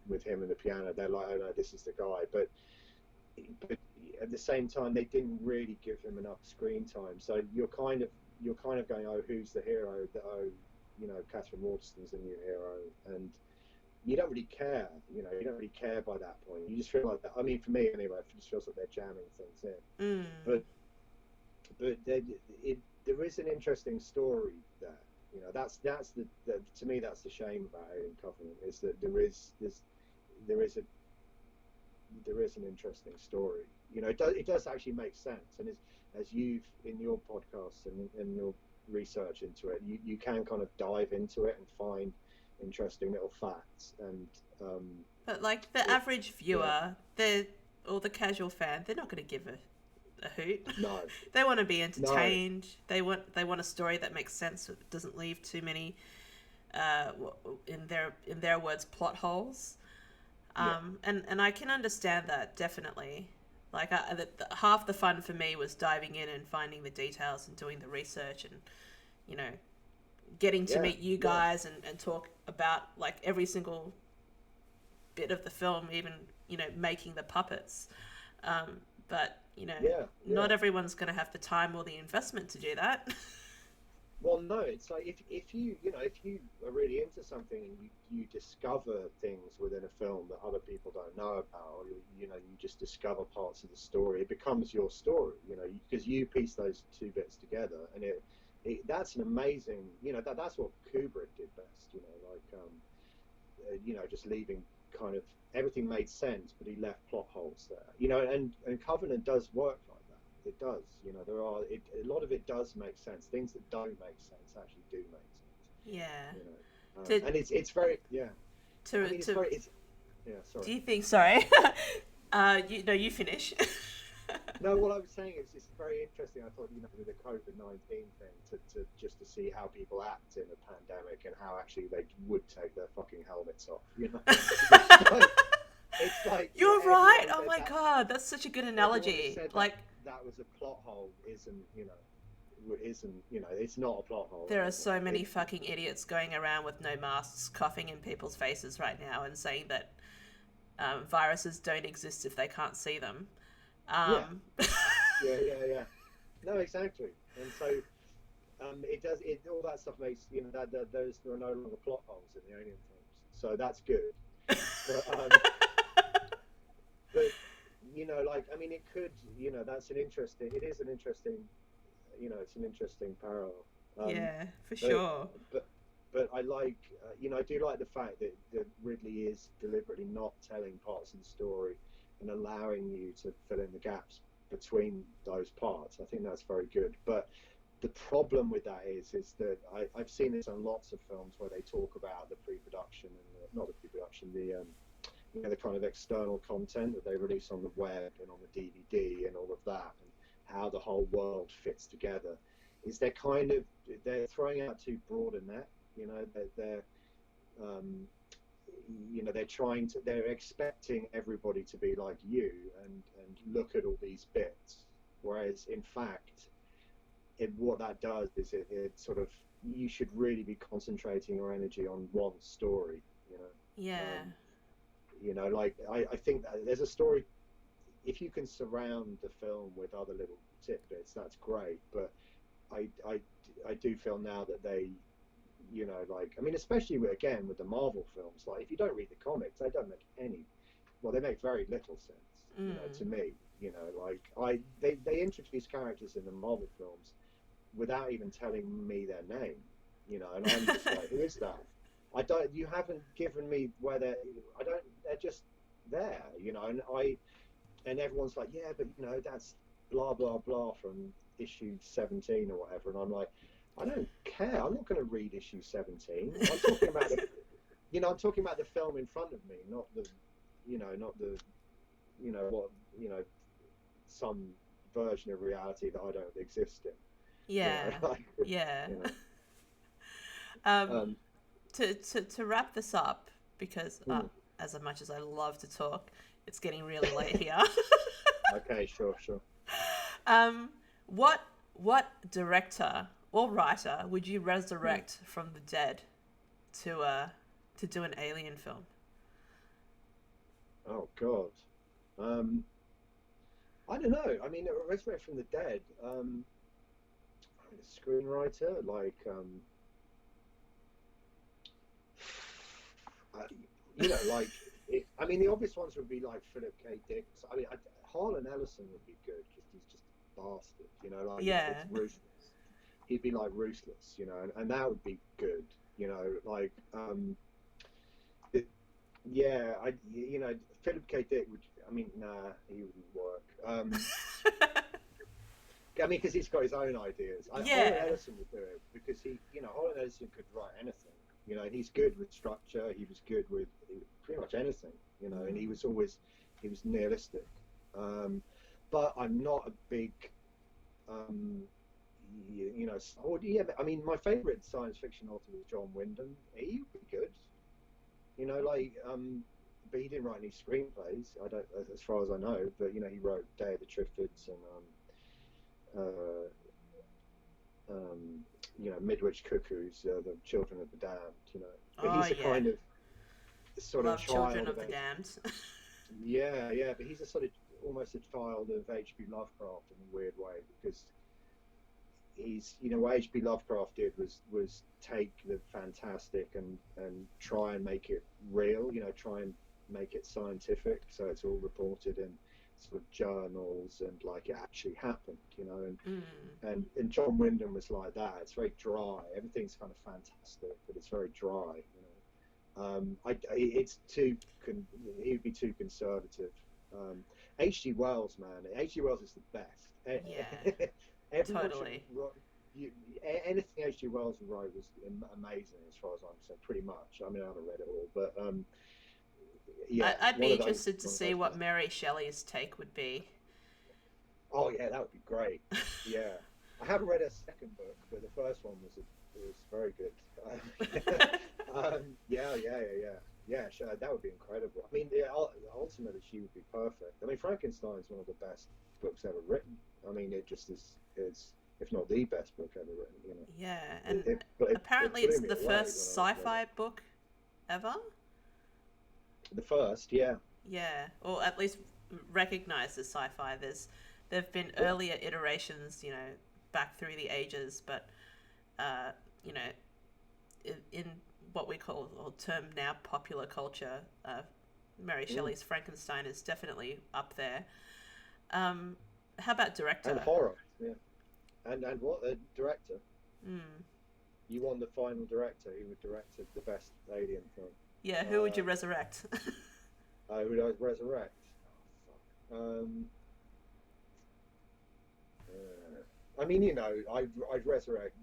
With him and the piano, they're like, oh no, this is the guy, but at the same time they didn't really give him enough screen time, so you're kind of going, oh, who's the hero? Catherine Waterston's the new hero, and you don't really care. You don't really care by that point. You just feel like that. I mean, for me anyway, it just feels like they're jamming things in. mm. But there is an interesting story there. That's the to me that's the shame about Alien Covenant, is that there is a there is an interesting story. It does actually make sense, and as you've in your podcast and in your research into it, you can kind of dive into it and find interesting little facts, and But like the it average yeah, viewer, or the casual fan, they're not going to give a hoot. no, They want to be no, entertained. They want a story that makes sense. That doesn't leave too many, uh, in their words, plot holes. yeah, And I can understand that definitely. Like half the fun for me was diving in and finding the details and doing the research and you know getting to yeah, meet you yeah, guys and talk about like every single bit of the film, even making the puppets. But yeah, yeah. not everyone's going to have the time or the investment to do that. Well, no, it's like if you are really into something and you discover things within a film that other people don't know about, or you just discover parts of the story, it becomes your story, because you piece those two bits together, and that's an amazing, that's what Kubrick did best, just leaving kind of everything made sense, but he left plot holes there, and Covenant does work like that. It does, a lot of it does make sense. Things that don't make sense actually do make Yeah. sense, To and it's very, yeah. I to mean, to it's yeah. do Sorry. you think? Sorry. You finish. No, what I was saying is it's very interesting. I thought, with the COVID-19 thing, to just to see how people act in a pandemic and how actually they would take their fucking helmets off. It's like it's like You're right. everyone Oh said my that. god, that's such a good Everyone has analogy. said that Like that was a plot hole. It's not a plot hole. there are so many It, fucking idiots going around with no masks, coughing in people's faces right now, and saying that viruses don't exist if they can't see them. yeah, Um, yeah. No, exactly. And so it does. All that stuff makes that there are no longer plot holes in the Alien films. So that's good. But but like, I mean, it could, that's an interesting. It is an interesting, it's an interesting parallel. Um, yeah, for but sure. but but I like, I do like the fact that Ridley is deliberately not telling parts of the story and allowing you to fill in the gaps between those parts. I think that's very good. But the problem with that is that I've seen this on lots of films where they talk about the pre-production and not the pre-production, the kind of external content that they release on the web and on the DVD and all of that, and how the whole world fits together. Is they're throwing out too broad a net. They're um, they're expecting everybody to be like you and look at all these bits, whereas in fact what that does is it sort of, you should really be concentrating your energy on one story, you know. Yeah. Like I think that there's a story. If you can surround the film with other little tidbits, that's great. But I do feel now that they, like, I mean, especially with the Marvel films, like if you don't read the comics, they don't make they make very little sense, to me. Like they introduce characters in the Marvel films without even telling me their name, and I'm just like, who is that? You haven't given me where they're just there, and everyone's like, yeah, but that's blah, blah, blah from issue 17 or whatever. And I'm like, I don't care. I'm not going to read issue 17. I'm talking about I'm talking about the film in front of me, not the, not the, what, some version of reality that I don't exist in. Yeah. Like, Yeah. you know. um, to wrap this up, because Mm. as much as I love to talk, it's getting really late here. Okay, sure. um, what director or writer would you resurrect from the dead to do an alien film? Oh God. I don't know. I mean, Resurrect from the Dead. A screenwriter like, uh, like, I mean, the obvious ones would be like Philip K. Dick. I mean, Harlan Ellison would be good because he's just a bastard. Like Yeah. it's ruthless. He'd be like ruthless, and that would be good. Like, yeah, Philip K. Dick would. I mean, nah, he wouldn't work. I mean, because he's got his own ideas. Holland Yeah. Ellison would do it because Holland Ellison could write anything. And he's good with structure. He was good with pretty much anything. And he was nihilistic. But I'm not a big, I mean, my favorite science fiction author was John Wyndham. He would be good. But he didn't write any screenplays. I don't, as far as I know. But he wrote Day of the Triffids and Midwich Cuckoos, the Children of the Damned. But Oh he's a yeah. kind of sort Love of Children child of of the Damned. yeah. But he's a sort of almost a child of H.P. Lovecraft in a weird way because he's what H.P. Lovecraft did was take the fantastic and try and make it real. Try and make it scientific, so it's all reported in sort of journals and like it actually happened, and John Wyndham was like that. It's very dry. Everything's kind of fantastic, but it's very dry. It's too. He'd be too conservative. H.G. Wells, man. H.G. Wells is the best. Yeah. Everyone Totally. anything H.G. Wells wrote was amazing, as far as I'm concerned. Pretty much. I mean, I haven't read it all, but yeah. I'd be interested to see what Mary Shelley's take would be. Oh yeah, that would be great. Yeah, I haven't read her second book, but the first one was very good. Yeah. Sure, that would be incredible. I mean, ultimately, she would be perfect. I mean, Frankenstein is one of the best books ever written. I mean, it just is if not the best book ever written. Yeah, and apparently it's the first sci-fi book ever. The first, yeah. Yeah, or at least recognized as sci-fi. There've been earlier iterations, back through the ages, but in what we call or term now popular culture, Mary Shelley's Frankenstein is definitely up there. How about director? And horror, yeah. And what a director. You want the final director who would direct the best alien film. Yeah, who would you resurrect? Who would I resurrect? I mean, I'd resurrect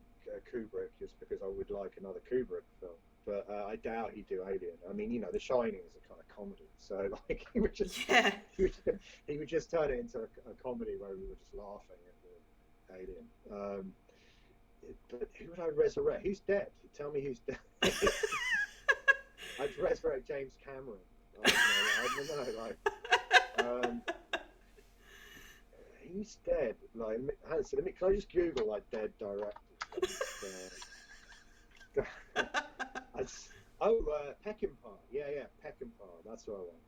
Kubrick just because I would like another Kubrick film. But I doubt he'd do Alien. I mean, The Shining is a kind of comedy, so like he would just he would just turn it into a comedy where we were just laughing at the alien. But who would I resurrect? Who's dead? Tell me who's dead. I'd resurrect James Cameron. I don't know. Like, he's dead. Like, Hanson, can I just Google like dead directors? Peckinpah. Yeah, Peckinpah. That's what I want.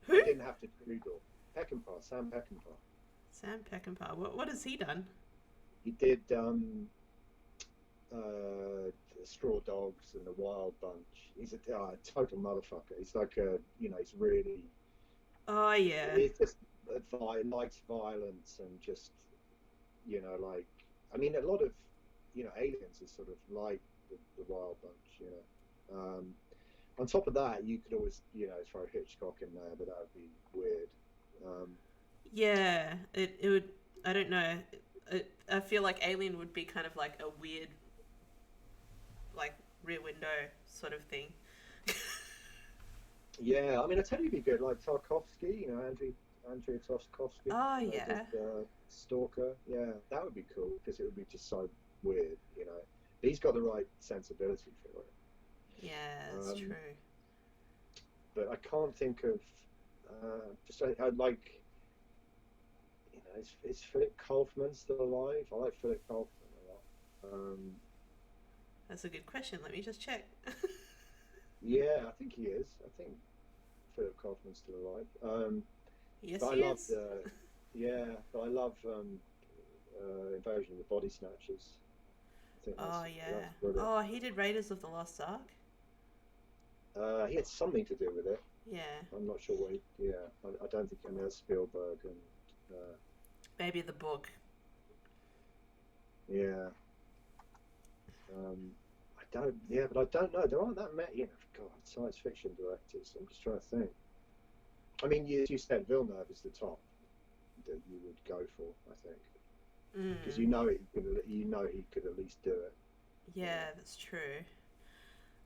I Who? didn't have to Google. Peckinpah, Sam Peckinpah. Sam Peckinpah. What has he done? He did uh, Straw Dogs and the Wild Bunch. He's a total motherfucker. He's like he's really, Oh yeah. he's just likes violence and just, like, I mean, a lot of, Aliens is sort of like the Wild Bunch, On top of that, you could always, throw Hitchcock in there, but that would be weird. Um, Yeah. It would. I don't know. I feel like Alien would be kind of like a weird, like Rear Window sort of thing. yeah, I mean, I tell you, it'd be good, like Tarkovsky, Andrea Tarkovsky, Oh did yeah. Stalker. Yeah, that would be cool because it would be just so weird. He's got the right sensibility for it. Yeah, that's Um, true. but I can't think of just I like is Philip Kaufman still alive? I like Philip Kaufman a lot. That's a good question. Let me just check. Yeah, I think he is. I think Philip Kaufman's still alive. Yes, But I he loved, is. yeah, but I love Invasion of the Body Snatchers. I think Oh that's yeah. brilliant. Oh, he did Raiders of the Lost Ark. He had something to do with it. Yeah. I'm not sure what. Yeah, I don't think. I mean, that's Spielberg and Maybe the book. yeah. I don't. Yeah, but I don't know. There aren't that many. God, science fiction directors. I'm just trying to think. I mean, you said Villeneuve is the top that you would go for. I think because Mm. he could at least do it. Yeah, that's true.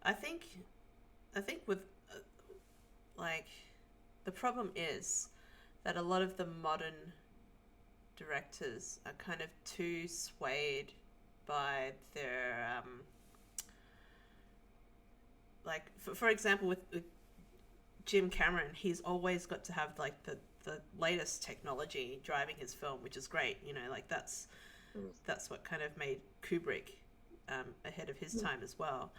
I think. I think with like the problem is that a lot of the modern directors are kind of too swayed by their like for example with Jim Cameron, he's always got to have like the latest technology driving his film, which is great. Like Mm, that's what kind of made Kubrick ahead of his mm, time as well.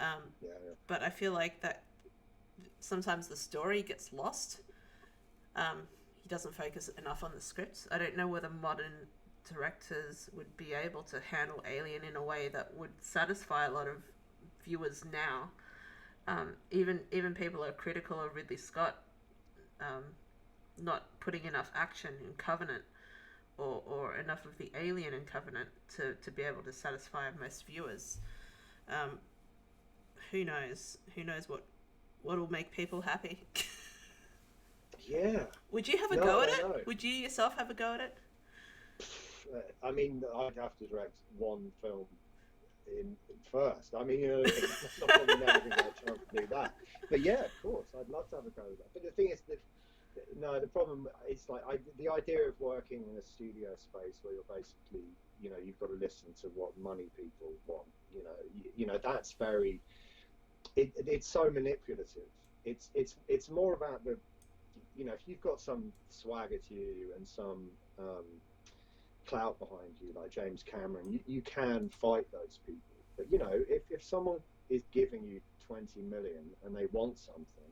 Um, yeah, yeah. but I feel like that sometimes the story gets lost. He doesn't focus enough on the script. I don't know whether modern directors would be able to handle Alien in a way that would satisfy a lot of viewers now. Even people are critical of Ridley Scott um, not putting enough action in Covenant or enough of the Alien in Covenant to be able to satisfy most viewers. Um, who knows? Who knows what will make people happy? Yeah. Would you have a No, go at I it? know. Would you yourself have a go at it? I mean, I'd have to direct one film in first. I mean, I'm probably never going to get a chance to do that. But yeah, of course, I'd love to have a go at that. But the thing is that no, the problem is like the idea of working in a studio space where you're basically, you've got to listen to what money people want. That's very. It's so manipulative. It's more about if you've got some swagger to you and some clout behind you, like James Cameron, you can fight those people. But if someone is giving you 20 million and they want something,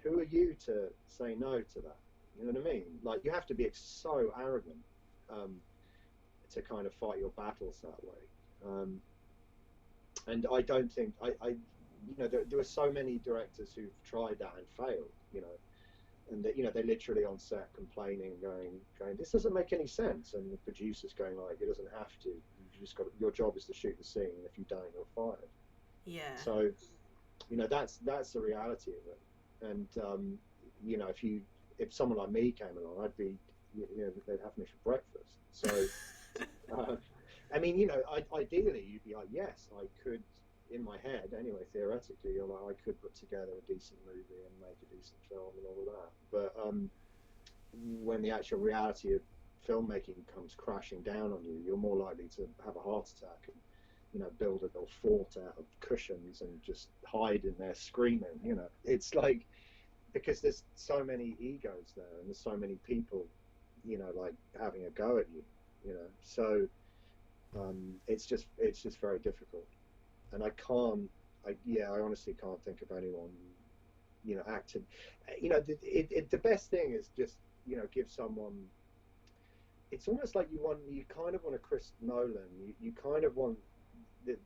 who are you to say no to that? You know what I mean? Like you have to be so arrogant um, to kind of fight your battles that way. Um, and I don't think there are so many directors who've tried that and failed. And that they're literally on set complaining, going, this doesn't make any sense, and the producers going like, it doesn't have to. You just got your job is to shoot the scene, and if you don't, you're fired. Yeah. So that's the reality of it. And if someone like me came along, I'd be they'd have me for breakfast. So uh, I mean, ideally you'd be like, yes, I could, in my head anyway, theoretically, you're like, I could put together a decent movie and make a decent film and all of that. But when the actual reality of filmmaking comes crashing down on you, you're more likely to have a heart attack and build a little fort out of cushions and just hide in there screaming. It's like because there's so many egos there and there's so many people like having a go at you, So it's just very difficult, and I honestly can't think of anyone, acting. The best thing is just give someone. It's almost like you kind of want a Chris Nolan. You kind of want the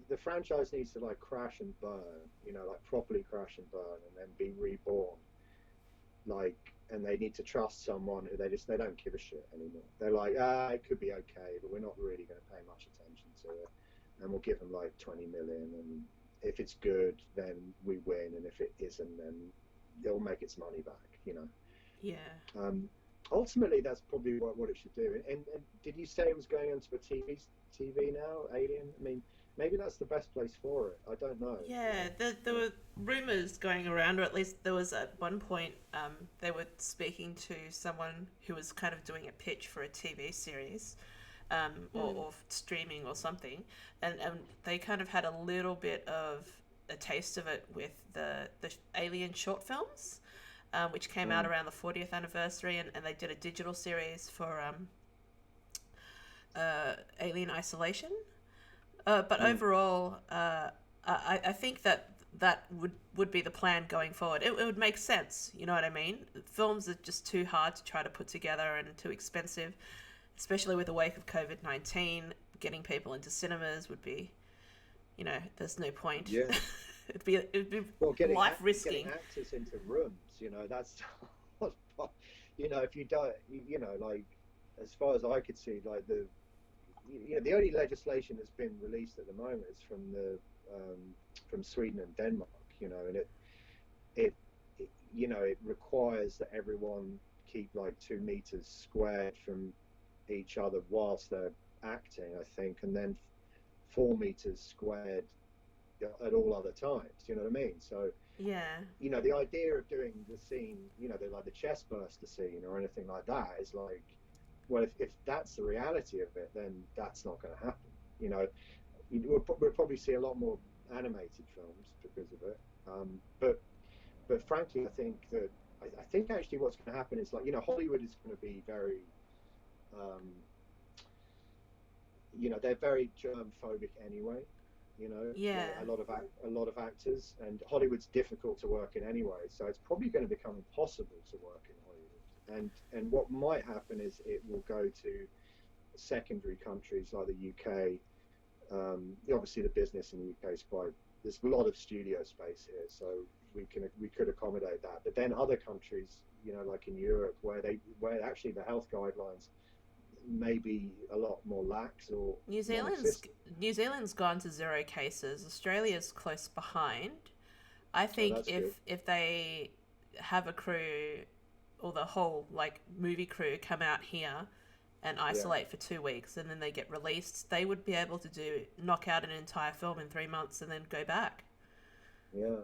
the franchise needs to like crash and burn, like properly crash and burn, and then be reborn. And they need to trust someone who they don't give a shit anymore. They're like, it could be okay, but we're not really going to pay much attention to it, and we'll give them like 20 million, and if it's good, then we win, and if it isn't, then it'll make its money back. Yeah. Um, Ultimately, that's probably what it should do. And did you say it was going onto a TV now, Alien? I mean, maybe that's the best place for it. I don't know. Yeah, there were rumors going around, or at least there was at one point, they were speaking to someone who was kind of doing a pitch for a TV series, or streaming or something, and they kind of had a little bit of a taste of it with the Alien short films, which came out around the 40th anniversary, and they did a digital series for Alien Isolation. But overall, I think that would be the plan going forward. It would make sense, you know what I mean? Films are just too hard to try to put together and too expensive, especially with the wake of COVID-19. Getting people into cinemas would be, there's no point. Yeah. It'd be Well, life risking. getting actors into rooms, that's if you don't, like as far as I could see, like the only legislation that's been released at the moment is from Sweden and Denmark, and it requires that everyone keep like 2 meters squared from each other whilst they're acting, I think, and then 4 meters squared at all other times. You know what I mean? So Yeah. the idea of doing the scene, like the chest burster scene or anything like that is like, well, if that's the reality of it, then that's not going to happen. We'll probably see a lot more animated films because of it. But frankly, I think actually what's going to happen is like, Hollywood is going to be very, um, they're very germ phobic anyway. Like Yeah. a lot of actors, and Hollywood's difficult to work in anyway, so it's probably going to become impossible to work in Hollywood. And what might happen is it will go to secondary countries like the UK. Obviously, the business in the UK is quite. There's a lot of studio space here, so we could accommodate that. But then other countries, like in Europe, where actually the health guidelines may be a lot more lax or New Zealand's non-existent. New Zealand's gone to 0 cases. Australia's close behind. I Oh, think that's good. if they have a crew or the whole like movie crew come out here and Yeah, isolate for 2 weeks and then they get released, they would be able to knock out an entire film in 3 months and then go back. yeah.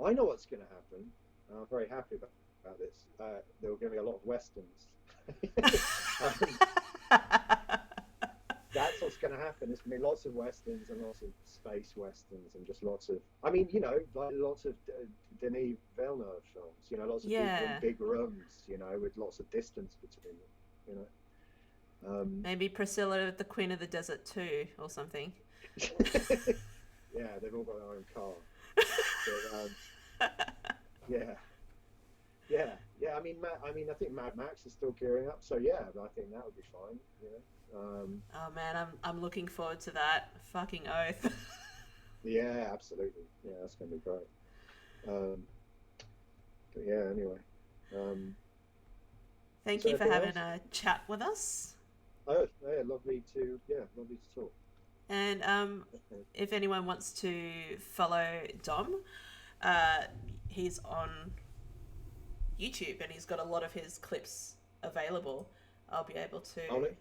I know what's going to happen. I'm very happy about this. There are going to be a lot of westerns. um, that's what's going to happen. There's going to be lots of westerns and lots of space westerns and just lots of. I mean, like lots of Denis Villeneuve films. Lots of people in Yeah. big rooms. With lots of distance between them. You Maybe Priscilla the Queen of the Desert too or something. yeah, they've all got their own car. But yeah, yeah. I think Mad Max is still gearing up. So yeah, I think that would be fine. Oh man, I'm looking forward to that. Fucking oath. Yeah, absolutely. Yeah, that's going to be great. Um, but yeah, anyway. Um, Thank so you for anything having else? a chat with us. Oh, yeah, lovely to talk. And Okay. if anyone wants to follow Dom, uh, he's on YouTube and he's got a lot of his clips available. I'll be able On to. it,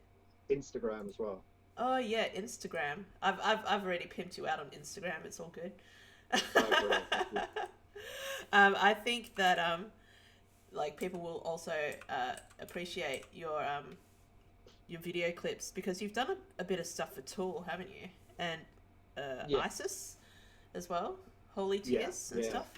Instagram as well. Oh yeah, Instagram. I've already pimped you out on Instagram. It's all good. Oh, brilliant. Thank you. I think that like people will also appreciate your video clips because you've done a bit of stuff for Tool, haven't you? And Yeah, ISIS as well, Holy yeah, Tears and yeah. stuff.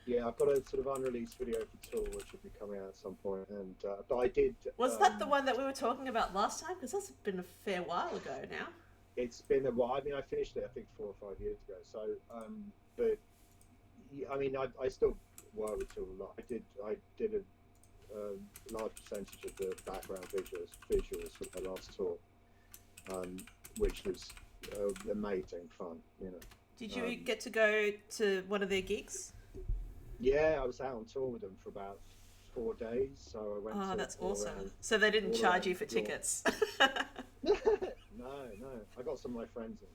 Yeah, I've got a sort of unreleased video for tour which will be coming out at some point, and but I did. Was that the one that we were talking about last time? Because that's been a fair while ago now. It's been a while. I mean, I finished it I think 4 or 5 years ago. So, but I mean, I still work with tool a lot. I did a large percentage of the background visuals for the last tour, um, which was amazing fun. Did you Um, get to go to one of their gigs? yeah, I was out on tour with them for about 4 days. So I went Oh, to that's awesome. So they didn't all charge you around for York. tickets. No. I got some of my friends in.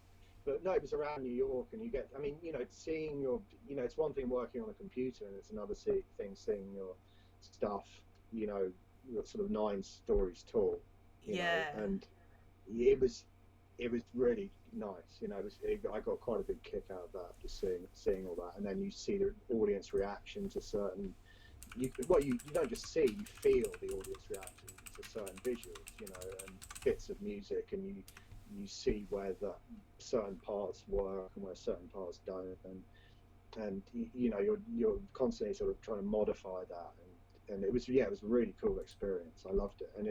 But no, it was around New York, and you get, I mean, seeing it's one thing working on a computer, and it's another thing seeing your stuff, your sort of 9 stories tall, Yeah. and it was, it was really nice, I got quite a big kick out of that, just seeing all that, and then you see the audience reaction to certain, you don't just see, you feel the audience reaction to certain visuals, and bits of music, and you see where the certain parts work and where certain parts don't, and you're constantly sort of trying to modify that, and it was a really cool experience. I loved it, and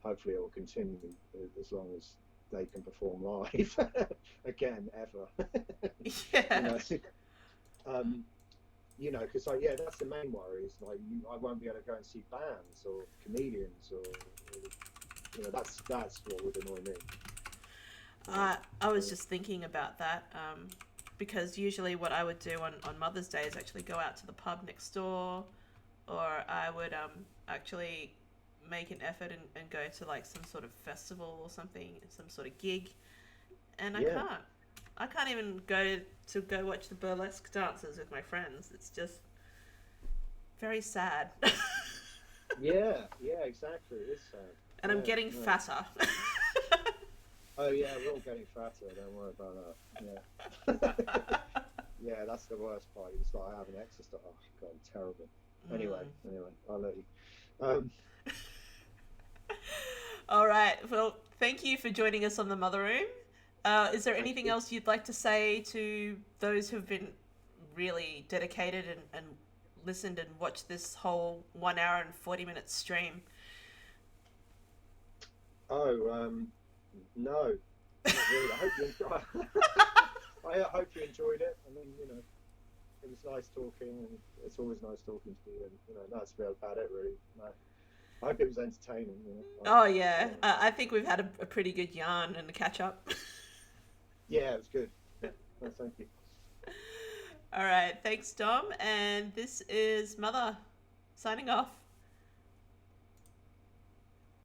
hopefully it will continue as long as they can perform live again ever. you Yeah. know um because yeah, that's the main worry, is like I won't be able to go and see bands or comedians, or that's what would annoy me. I was So, just thinking about that because usually what I would do on Mother's Day is actually go out to the pub next door, or I would actually make an effort and go to like some sort of festival or something, some sort of gig, and I yeah. can't. I can't even go watch the burlesque dancers with my friends. It's just very sad. Yeah, exactly. It is sad. And I'm Yeah, getting no. fatter. Oh yeah, we're all getting fatter. Don't worry about that. Yeah, yeah, that's the worst part. You start having exercise. Oh god, terrible. Anyway, I'll let you. Um, All right. Well, thank you for joining us on the Mother Room. Is there thank anything you. else you'd like to say to those who've been really dedicated and listened and watched this whole 1 hour and 40 minute stream? Oh, no, not really. I hope you enjoy. I hope you enjoyed it. I mean, it was nice talking, and it's always nice talking to you. And that's about it, really. No, I hope it was entertaining. Oh, yeah. Yeah, I think we've had a pretty good yarn and a catch up. yeah, it was good. Yeah, no, thank you. All right. Thanks, Dom. And this is Mother signing off.